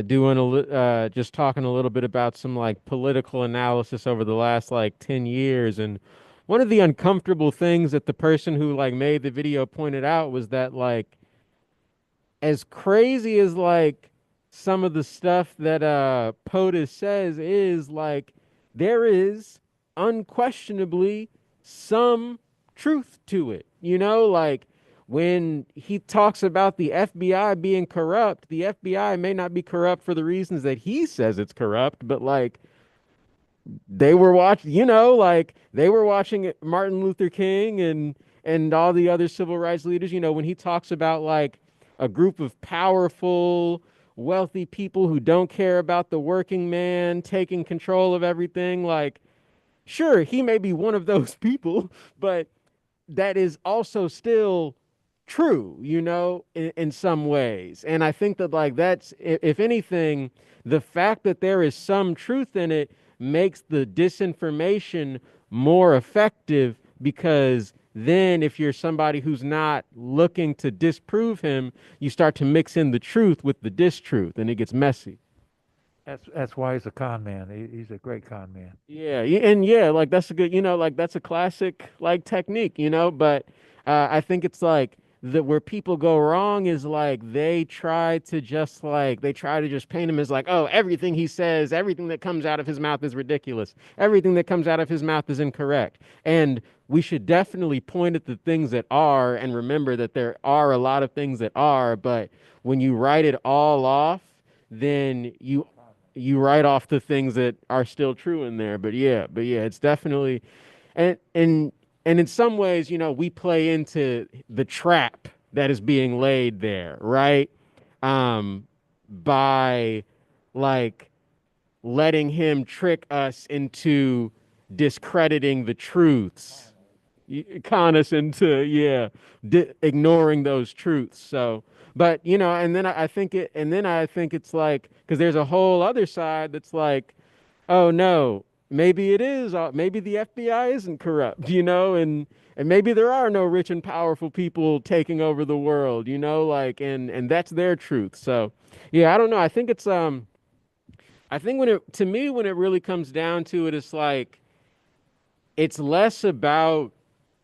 doing just talking a little bit about some like political analysis over the last like 10 years. And one of the uncomfortable things that the person who like made the video pointed out was that like as crazy as like some of the stuff that POTUS says is like there is unquestionably some truth to it. Like when he talks about the FBI being corrupt, the FBI may not be corrupt for the reasons that he says it's corrupt, but like they were watching, like they were watching Martin Luther King and all the other civil rights leaders, when he talks about like a group of powerful, wealthy people who don't care about the working man taking control of everything, like sure, he may be one of those people, but that is also still true, in some ways. And I think that, like, if anything, the fact that there is some truth in it makes the disinformation more effective because then if you're somebody who's not looking to disprove him, you start to mix in the truth with the distruth and it gets messy. That's why he's a con man. He's a great con man. Yeah, and yeah, like that's a good, like that's a classic like technique, but I think it's like that where people go wrong is like they try to just paint him as like, oh, everything he says, everything that comes out of his mouth is ridiculous. Everything that comes out of his mouth is incorrect. And we should definitely point at the things that are and remember that there are a lot of things that are, but when you write it all off, then you write off the things that are still true in there. But yeah, it's definitely and in some ways, we play into the trap that is being laid there, right? Um, by like letting him trick us into discrediting the truths, con us into ignoring those truths. So, but and then I think it's like because there's a whole other side that's like, oh no, maybe it is, maybe the FBI isn't corrupt, and maybe there are no rich and powerful people taking over the world, like and that's their truth. So, yeah, I don't know. I think when it really comes down to it, it's like it's less about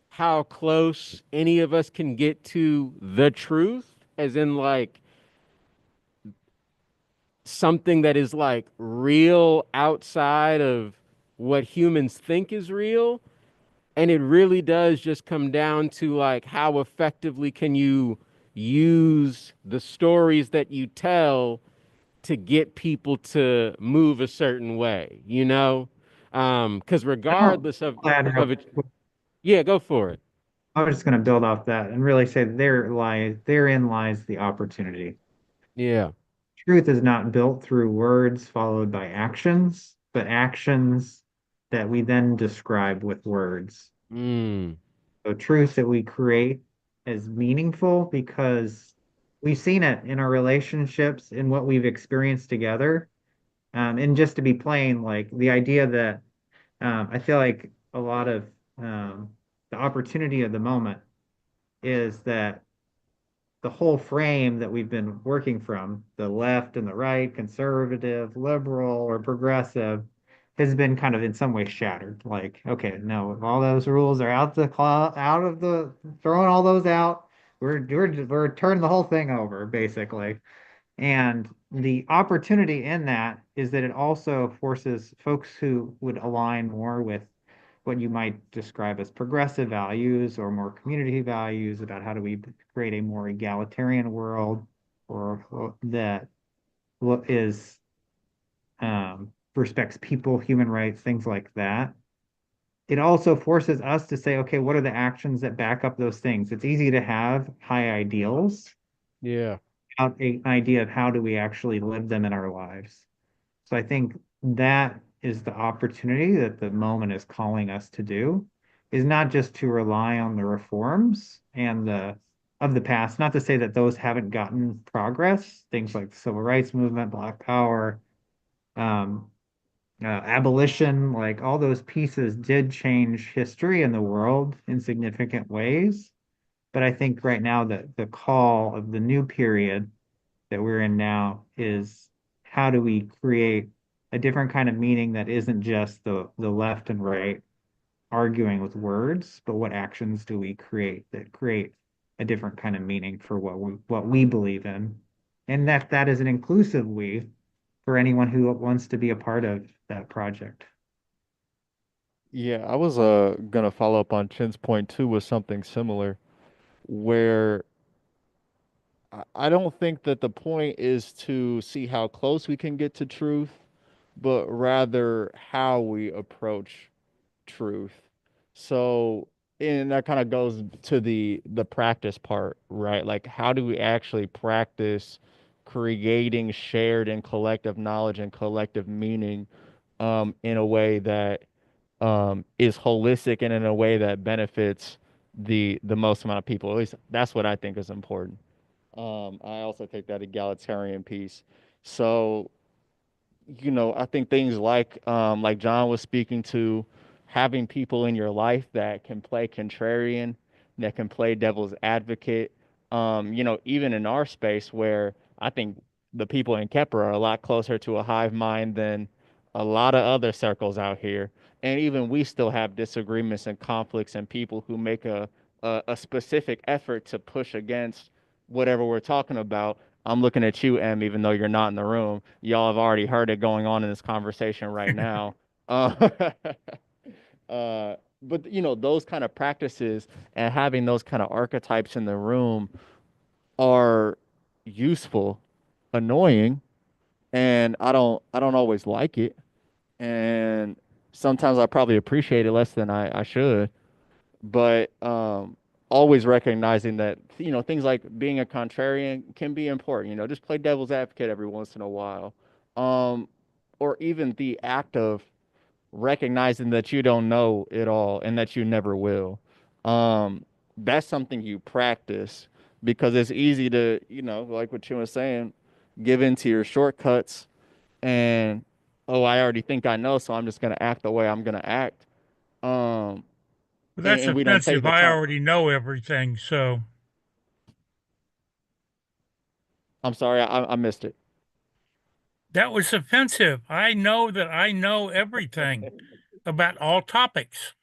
how close any of us can get to the truth, as in like something that is like real outside of what humans think is real. And it really does just come down to like how effectively can you use the stories that you tell to get people to move a certain way, because I'll regardless add real of it, quick. yeah, go for it. I was just going to build off that and really say therein lies the opportunity. Yeah. Truth is not built through words followed by actions, but actions that we then describe with words. Mm, So truth that we create is meaningful because we've seen it in our relationships, in what we've experienced together. And just to be plain, like the idea that I feel like a lot of the opportunity of the moment is that the whole frame that we've been working from, the left and the right, conservative, liberal, or progressive, has been kind of in some way shattered. Like, okay, no, all those rules are out of the, throwing all those out. We're turning the whole thing over, basically. And the opportunity in that is that it also forces folks who would align more with what you might describe as progressive values or more community values about how do we create a more egalitarian world or that is respects people, human rights, things like that. It also forces us to say, okay, what are the actions that back up those things? It's easy to have high ideals yeah. without an idea of how do we actually live them in our lives. So I think that is the opportunity that the moment is calling us to do, is not just to rely on the reforms and the of the past, not to say that those haven't gotten progress, things like the civil rights movement, Black Power, um, abolition, like all those pieces did change history and the world in significant ways. But I think right now that the call of the new period that we're in now is how do we create a different kind of meaning that isn't just the left and right arguing with words, but what actions do we create that create a different kind of meaning for what we believe in, and that is an inclusive we for anyone who wants to be a part of that project. Yeah, I was gonna follow up on Chin's point too with something similar. where I don't think that the point is to see how close we can get to truth, but rather how we approach truth. So, and that kind of goes to the practice part, right? Like how do we actually practice creating shared and collective knowledge and collective meaning in a way that is holistic and in a way that benefits the most amount of people. At least that's what I think is important. I also take that egalitarian piece. So, I think things like John was speaking to, having people in your life that can play contrarian, that can play devil's advocate. Even in our space where I think the people in Kepler are a lot closer to a hive mind than a lot of other circles out here. And even we still have disagreements and conflicts and people who make a specific effort to push against whatever we're talking about. I'm looking at you, Em, even though you're not in the room. Y'all have already heard it going on in this conversation right now. Uh, but those kind of practices and having those kind of archetypes in the room are useful, annoying, and I don't always like it. And sometimes I probably appreciate it less than I should. But always recognizing that things like being a contrarian can be important. Just play devil's advocate every once in a while, um, or even the act of recognizing that you don't know it all and that you never will. Um, that's something you practice because it's easy to like what you were saying, give into your shortcuts and oh, I already think I know, so I'm just gonna act the way I'm gonna act. Um, But and, that's and we don't take offensive. the I time. already know everything. So I'm sorry, I missed it. that was offensive. I know that I know everything about all topics.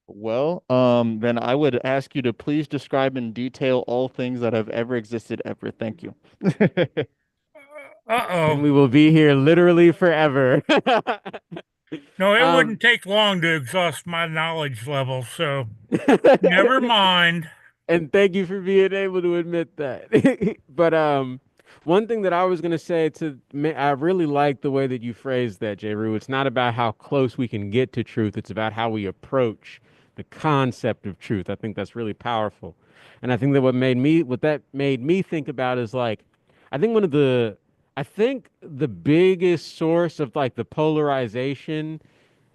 Well, then I would ask you to please describe in detail all things that have ever existed ever. Thank you. Uh-oh. And we will be here literally forever. No, it um, wouldn't take long to exhaust my knowledge level, so never mind. and thank you for being able to admit that. But one thing that I was gonna say I really like the way that you phrased that, J. Rue. It's not about how close we can get to truth; it's about how we approach the concept of truth. I think that's really powerful, and I think that what that made me think about is like, I think one of the, I think the biggest source of like the polarization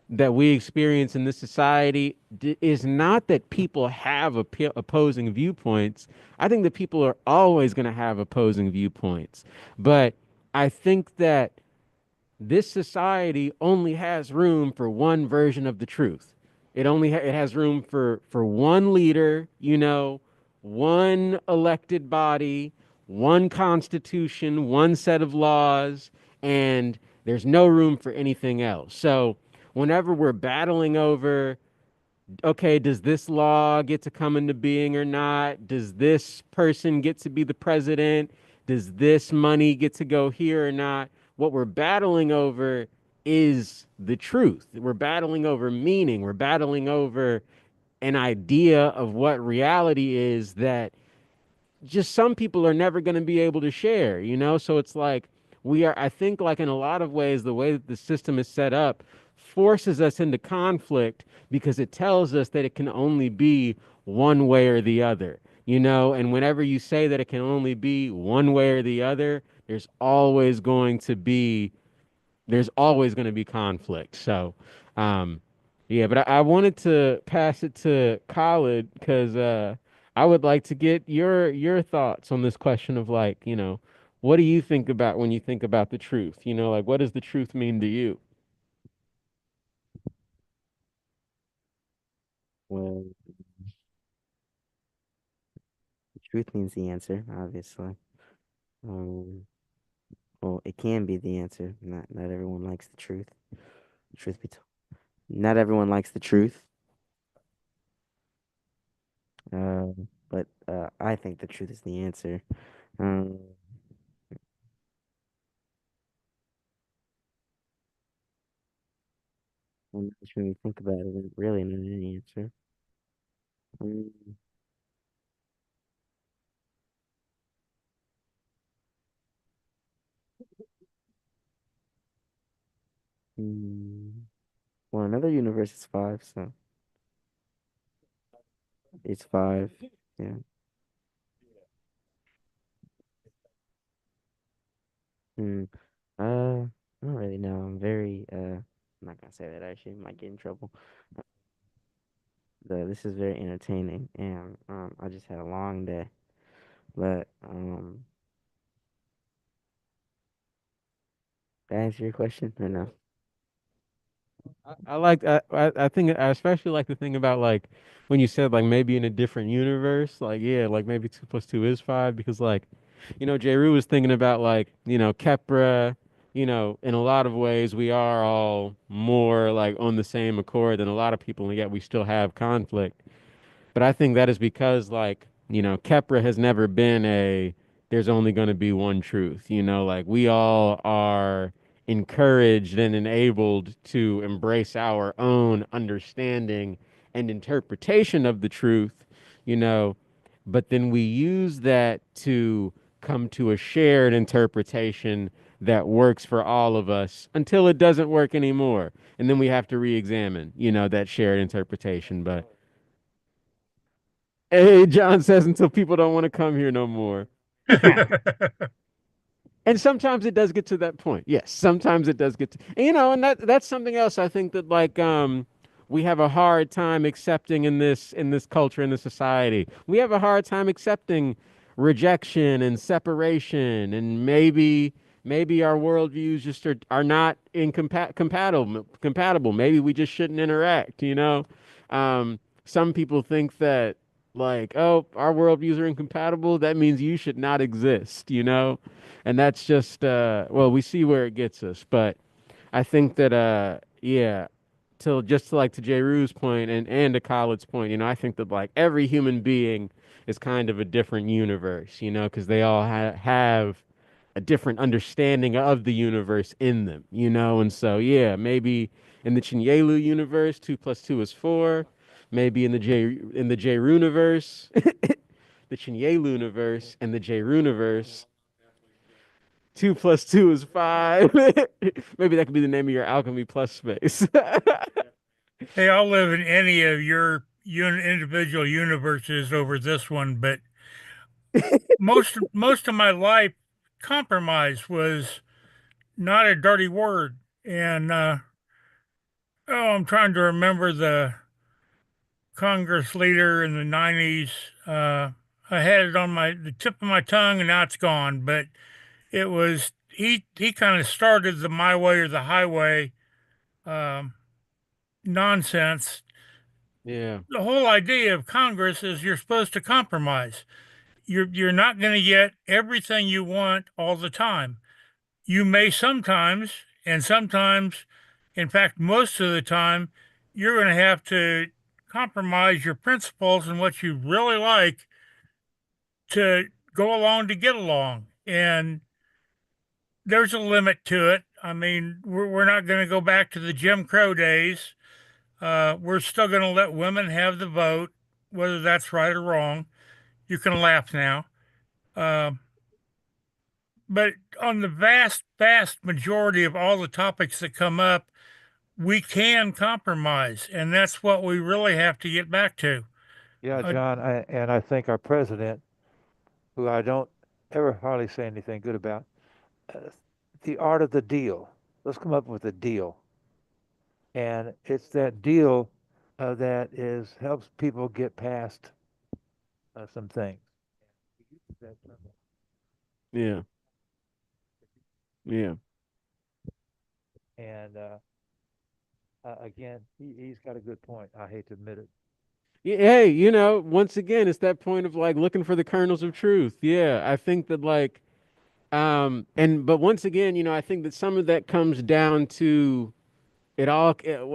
that we experience in this society is not that people have opposing viewpoints. I think that people are always going to have opposing viewpoints. But I think that this society only has room for one version of the truth. It has room for one leader, one elected body, one constitution, one set of laws, and there's no room for anything else. So whenever we're battling over, okay, does this law get to come into being or not? Does this person get to be the president? Does this money get to go here or not? What we're battling over is the truth. We're battling over meaning. We're battling over an idea of what reality is that just some people are never going to be able to share. So it's like I think, like in a lot of ways, the way that the system is set up forces us into conflict because it tells us that it can only be one way or the other. And whenever you say that it can only be one way or the other, there's always going to be conflict. So, um, yeah, but I wanted to pass it to Khalid because I would like to get your thoughts on this question of like, what do you think about when you think about the truth? Like what does the truth mean to you? Well, the truth means the answer, obviously. Um, well, it can be the answer. Not everyone likes the truth. Truth be told, not everyone likes the truth. Uh, but I think the truth is the answer. Um, when you think about it, really not an answer. Um, Mm, well, another universe is five, so it's five. Yeah. Hmm. I don't really know. I'm very I'm not gonna say that actually. Might get in trouble. This is very entertaining, and I just had a long day. But did I answer your question or no? I like I think I especially like the thing about like when you said like maybe in a different universe, like yeah, like maybe two plus two is five because like Jeru was thinking about like Kepra, in a lot of ways we are all more like on the same accord than a lot of people, and yet we still have conflict. But I think that is because, like, Kepra has never been there's only going to be one truth. Like we all are encouraged and enabled to embrace our own understanding and interpretation of the truth, you know, but then we use that to come to a shared interpretation that works for all of us until it doesn't work anymore. And then we have to re-examine, that shared interpretation. But hey, John says until people don't want to come here no more. And sometimes it does get to that point. Yes, sometimes it does get to, and that's something else I think that like we have a hard time accepting in this culture in this society. We have a hard time accepting rejection and separation, and maybe our worldviews just are not compatible. Maybe we just shouldn't interact. Some people think that like, oh, our worldviews are incompatible. That means you should not exist. And that's just well, we see where it gets us. But I think that yeah, to J. Rue's point and to Khaled's point, I think that like every human being is kind of a different universe, because they all have a different understanding of the universe in them. And so yeah, maybe in the Chinyelu universe, two plus two is four. Maybe in the J. Universe, the Chinyelu universe and the J. Universe, two plus two is five. Maybe that could be the name of your Alchemy Plus space. Hey, I'll live in any of your individual universes over this one, but most of my life, compromise was not a dirty word. And oh, I'm trying to remember the Congress leader in the '90s. I had it on the tip of my tongue, and now it's gone. But it was he kind of started the my way or the highway um, nonsense. Yeah. The whole idea of Congress is you're supposed to compromise. You're not going to get everything you want all the time. You may sometimes, and sometimes, in fact, most of the time, you're going to have to compromise your principles and what you really like to go along to get along. And there's a limit to it. I mean, we're not going to go back to the Jim Crow days. We're still going to let women have the vote, whether that's right or wrong. You can laugh now. Uh, but on the vast, vast majority of all the topics that come up, we can compromise, and that's what we really have to get back to. Yeah, Uh, John, and I think our president, who I don't ever hardly say anything good about, uh, the art of the deal. Let's come up with a deal, and it's that deal that is helps people get past some things. Yeah. Yeah. And again, he's got a good point. I hate to admit it. Yeah, hey, once again, it's that point of like looking for the kernels of truth. Yeah, I think that like, but once again, I think that some of that comes down to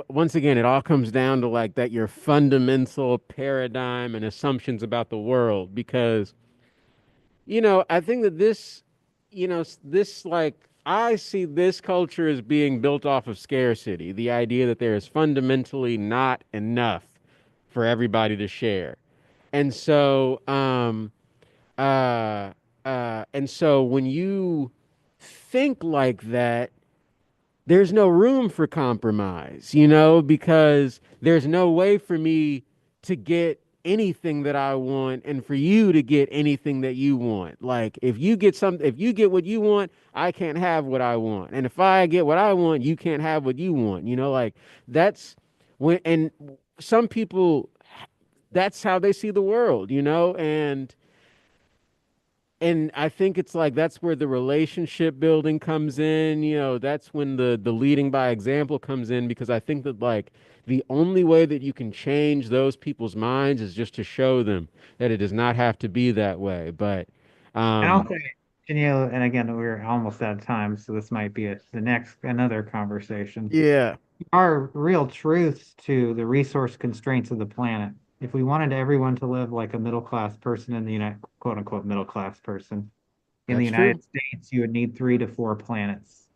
once again, it all comes down to like that your fundamental paradigm and assumptions about the world. Because, I think that this like, I see this culture as being built off of scarcity, the idea that there is fundamentally not enough for everybody to share. And so, and so when you think like that, there's no room for compromise, you know, because there's no way for me to get anything that I want and for you to get anything that you want. Like if you get what you want, I can't have what I want. And if I get what I want, you can't have what you want. You know, like that's when and some people that's how they see the world, you know, and I think it's like that's where the relationship building comes in, you know, that's when the leading by example comes in because I think that like the only way that you can change those people's minds is just to show them that it does not have to be that way. But And I'll um say, and again, we're almost out of time, so this might be the next another conversation. yeah, Are real truths to the resource constraints of the planet. If we wanted everyone to live like a middle class person in the United, quote unquote, middle class person in the that's United true. States, you would need 3 to 4 planets.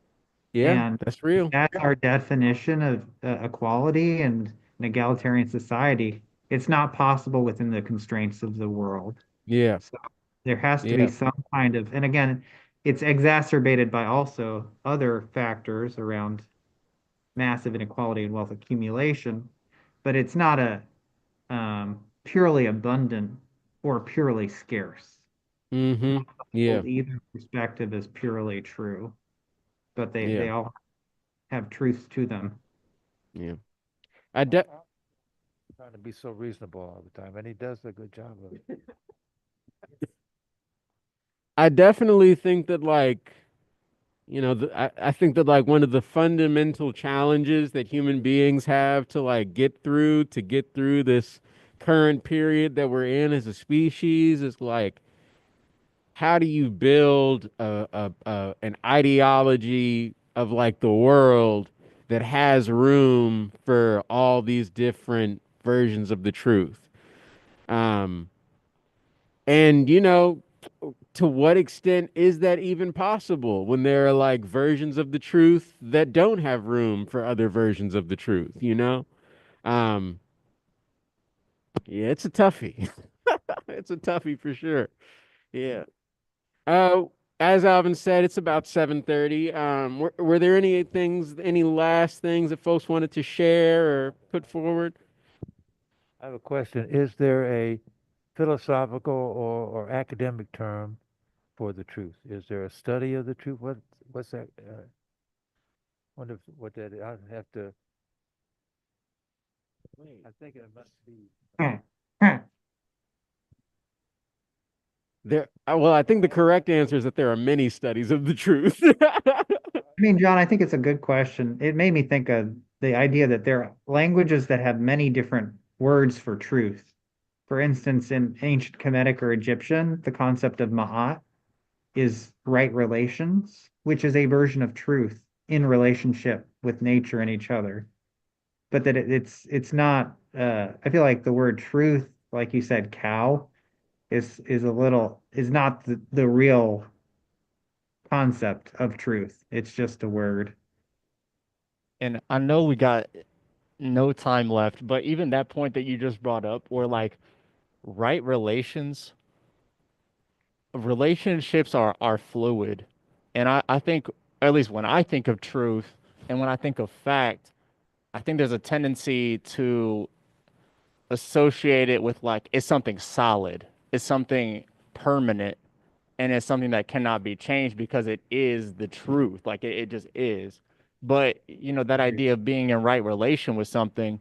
Yeah, And that's real. that's our definition of equality and an egalitarian society. It's not possible within the constraints of the world. Yeah. So there has to be Yeah. some kind of, and again, it's exacerbated by also other factors around massive inequality and wealth accumulation, but it's not a purely abundant or purely scarce. Mm-hmm. Yeah. Hold either perspective as purely true, but they Yeah. all have truths to them. Yeah. I Well, de I'm trying to be so reasonable all the time, and he does a good job of it. I definitely think that like you know, I think that like one of the fundamental challenges that human beings have to like get through this current period that we're in as a species is like, how do you build an ideology of like the world that has room for all these different versions of the truth? Um, and you know, to what extent is that even possible when there are like versions of the truth that don't have room for other versions of the truth, you know? Um, yeah, it's a toughie. It's a toughie for sure. Yeah. Uh, as Alvin said, it's about 7:30. Were there any things, any last things that folks wanted to share or put forward? I have a question. Is there a philosophical or academic term for the truth? Is there a study of the truth? What's that? Wonder what that is. I have to. I think it must be. I Well, I think the correct answer is that there are many studies of the truth. mean, John, I think it's a good question. It made me think of the idea that there are languages that have many different words for truth. For instance, in ancient Kemetic or Egyptian, the concept of ma'at is right relations, which is a version of truth in relationship with nature and each other. But that it's not. I feel like the word truth, like you said, cow, is a little is not the real concept of truth. It's just a word. And I know we got no time left, but even that point that you just brought up, where like right relationships are fluid. And I think, at least when I think of truth and when I think of fact, I think there's a tendency to associate it with like it's something solid, it's something permanent, and it's something that cannot be changed because it is the truth. Like it just is. But you know, that Agreed. idea of being in right relation with something,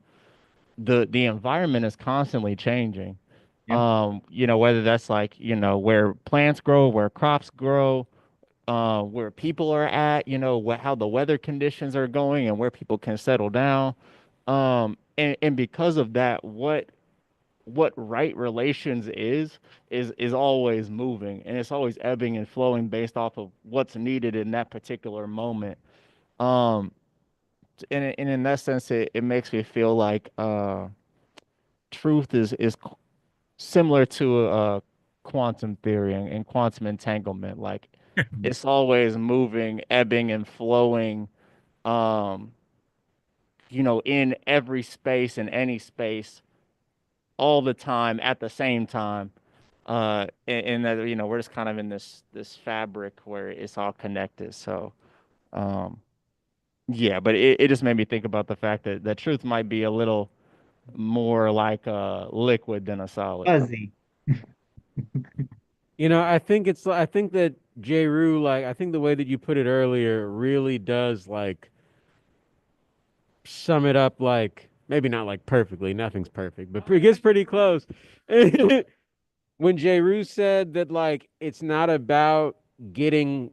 the environment is constantly changing. Yeah. You know, whether that's like, you know, where plants grow, where crops grow, where people are at, you know, how the weather conditions are going and where people can settle down. And because of that, what right relations is always moving and it's always ebbing and flowing based off of what's needed in that particular moment. Um, and in that sense, it makes me feel like truth is similar to quantum theory and quantum entanglement. Like it's always moving, ebbing and flowing, um, you know, in every space, in any space, all the time, at the same time. And that, you know, we're just kind of in this fabric where it's all connected. So, um, Yeah, but it just made me think about the fact that truth might be a little more like a liquid than a solid. Fuzzy. I think that J. Rue, like, I think the way that you put it earlier really does like sum it up, like maybe not like perfectly, nothing's perfect, but it gets pretty close. When J. Rue said that like it's not about getting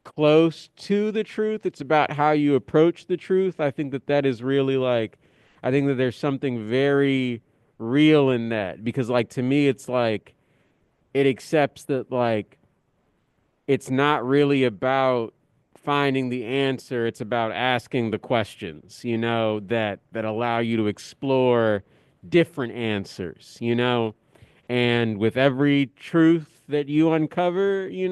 close to the truth, it's about how you approach the truth. I think that that is really like, I think that there's something very real in that because like to me it's like it accepts that like it's not really about finding the answer, it's about asking the questions, that allow you to explore different answers, and with every truth that you uncover, you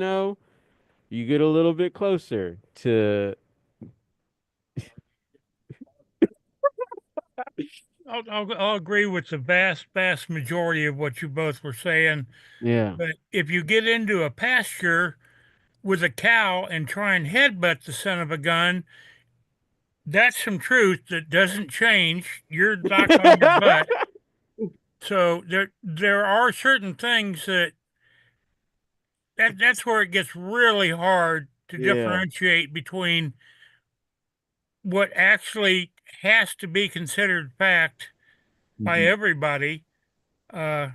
get a little bit closer to. I'll agree with the vast majority of what you both were saying. Yeah. But if you get into a pasture with a cow and try and headbutt the son of a gun, that's some truth that doesn't change. You're knocked on your butt. So there are certain things that's where it gets really hard to Yeah. differentiate between what actually has to be considered fact by Mhm. everybody. Uh,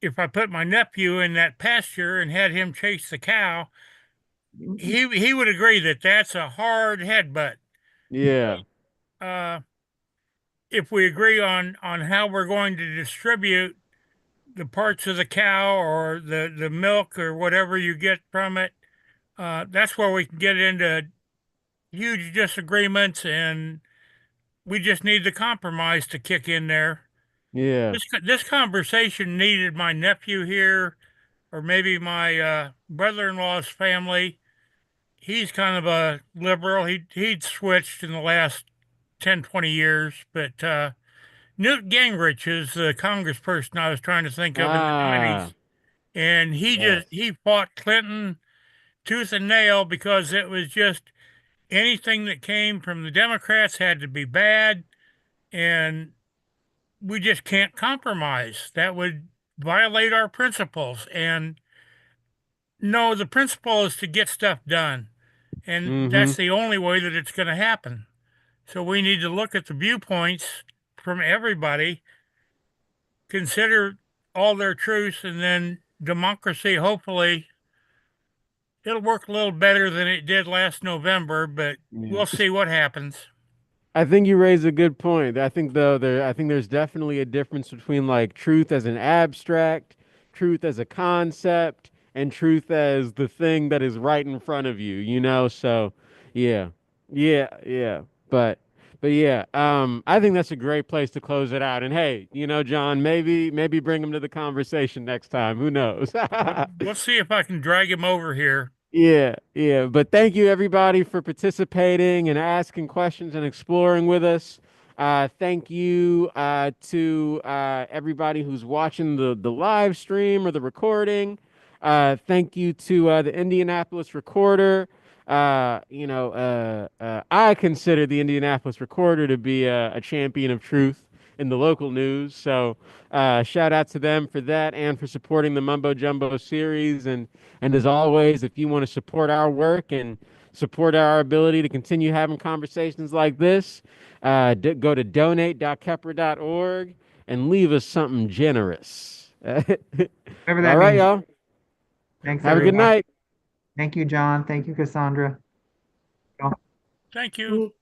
if I put my nephew in that pasture and had him chase the cow, he would agree that that's a hard headbutt. Yeah. Uh, if we agree on how we're going to distribute the parts of the cow or the milk or whatever you get from it, that's where we can get into huge disagreements, and we just need the compromise to kick in there. Yeah. This conversation needed my nephew here, or maybe my brother-in-law's family. He's kind of a liberal. He'd switched in the last 10, 20 years, but Newt Gingrich is the congressperson I was trying to think of in the Ah, 90s, and Yes. he fought Clinton tooth and nail because it was just anything that came from the Democrats had to be bad, and we just can't compromise. That would violate our principles. And no, the principle is to get stuff done, and mm-hmm. that's the only way that it's going to happen. So we need to look at the viewpoints from everybody, consider all their truths, and then democracy, hopefully, it'll work a little better than it did last November, but Yeah. we'll see what happens. I think you raise a good point. I think there's definitely a difference between like truth as an abstract, truth as a concept, and truth as the thing that is right in front of you, So, yeah. Yeah, yeah. But yeah, I think that's a great place to close it out. And hey, John, maybe bring him to the conversation next time. Who knows? We'll see if I can drag him over here. Yeah, yeah. But thank you everybody for participating and asking questions and exploring with us. Thank you to everybody who's watching the live stream or the recording. Thank you to the Indianapolis Recorder. I consider the Indianapolis Recorder to be a champion of truth in the local news. So shout out to them for that and for supporting the Mumbo Jumbo series. And as always, if you want to support our work and support our ability to continue having conversations like this, go to donate.kepler.org and leave us something generous. Whatever All that right, means. y'all. Thanks, Have a good everyone. night. Thank you, John. Thank you, Cassandra. Thank you.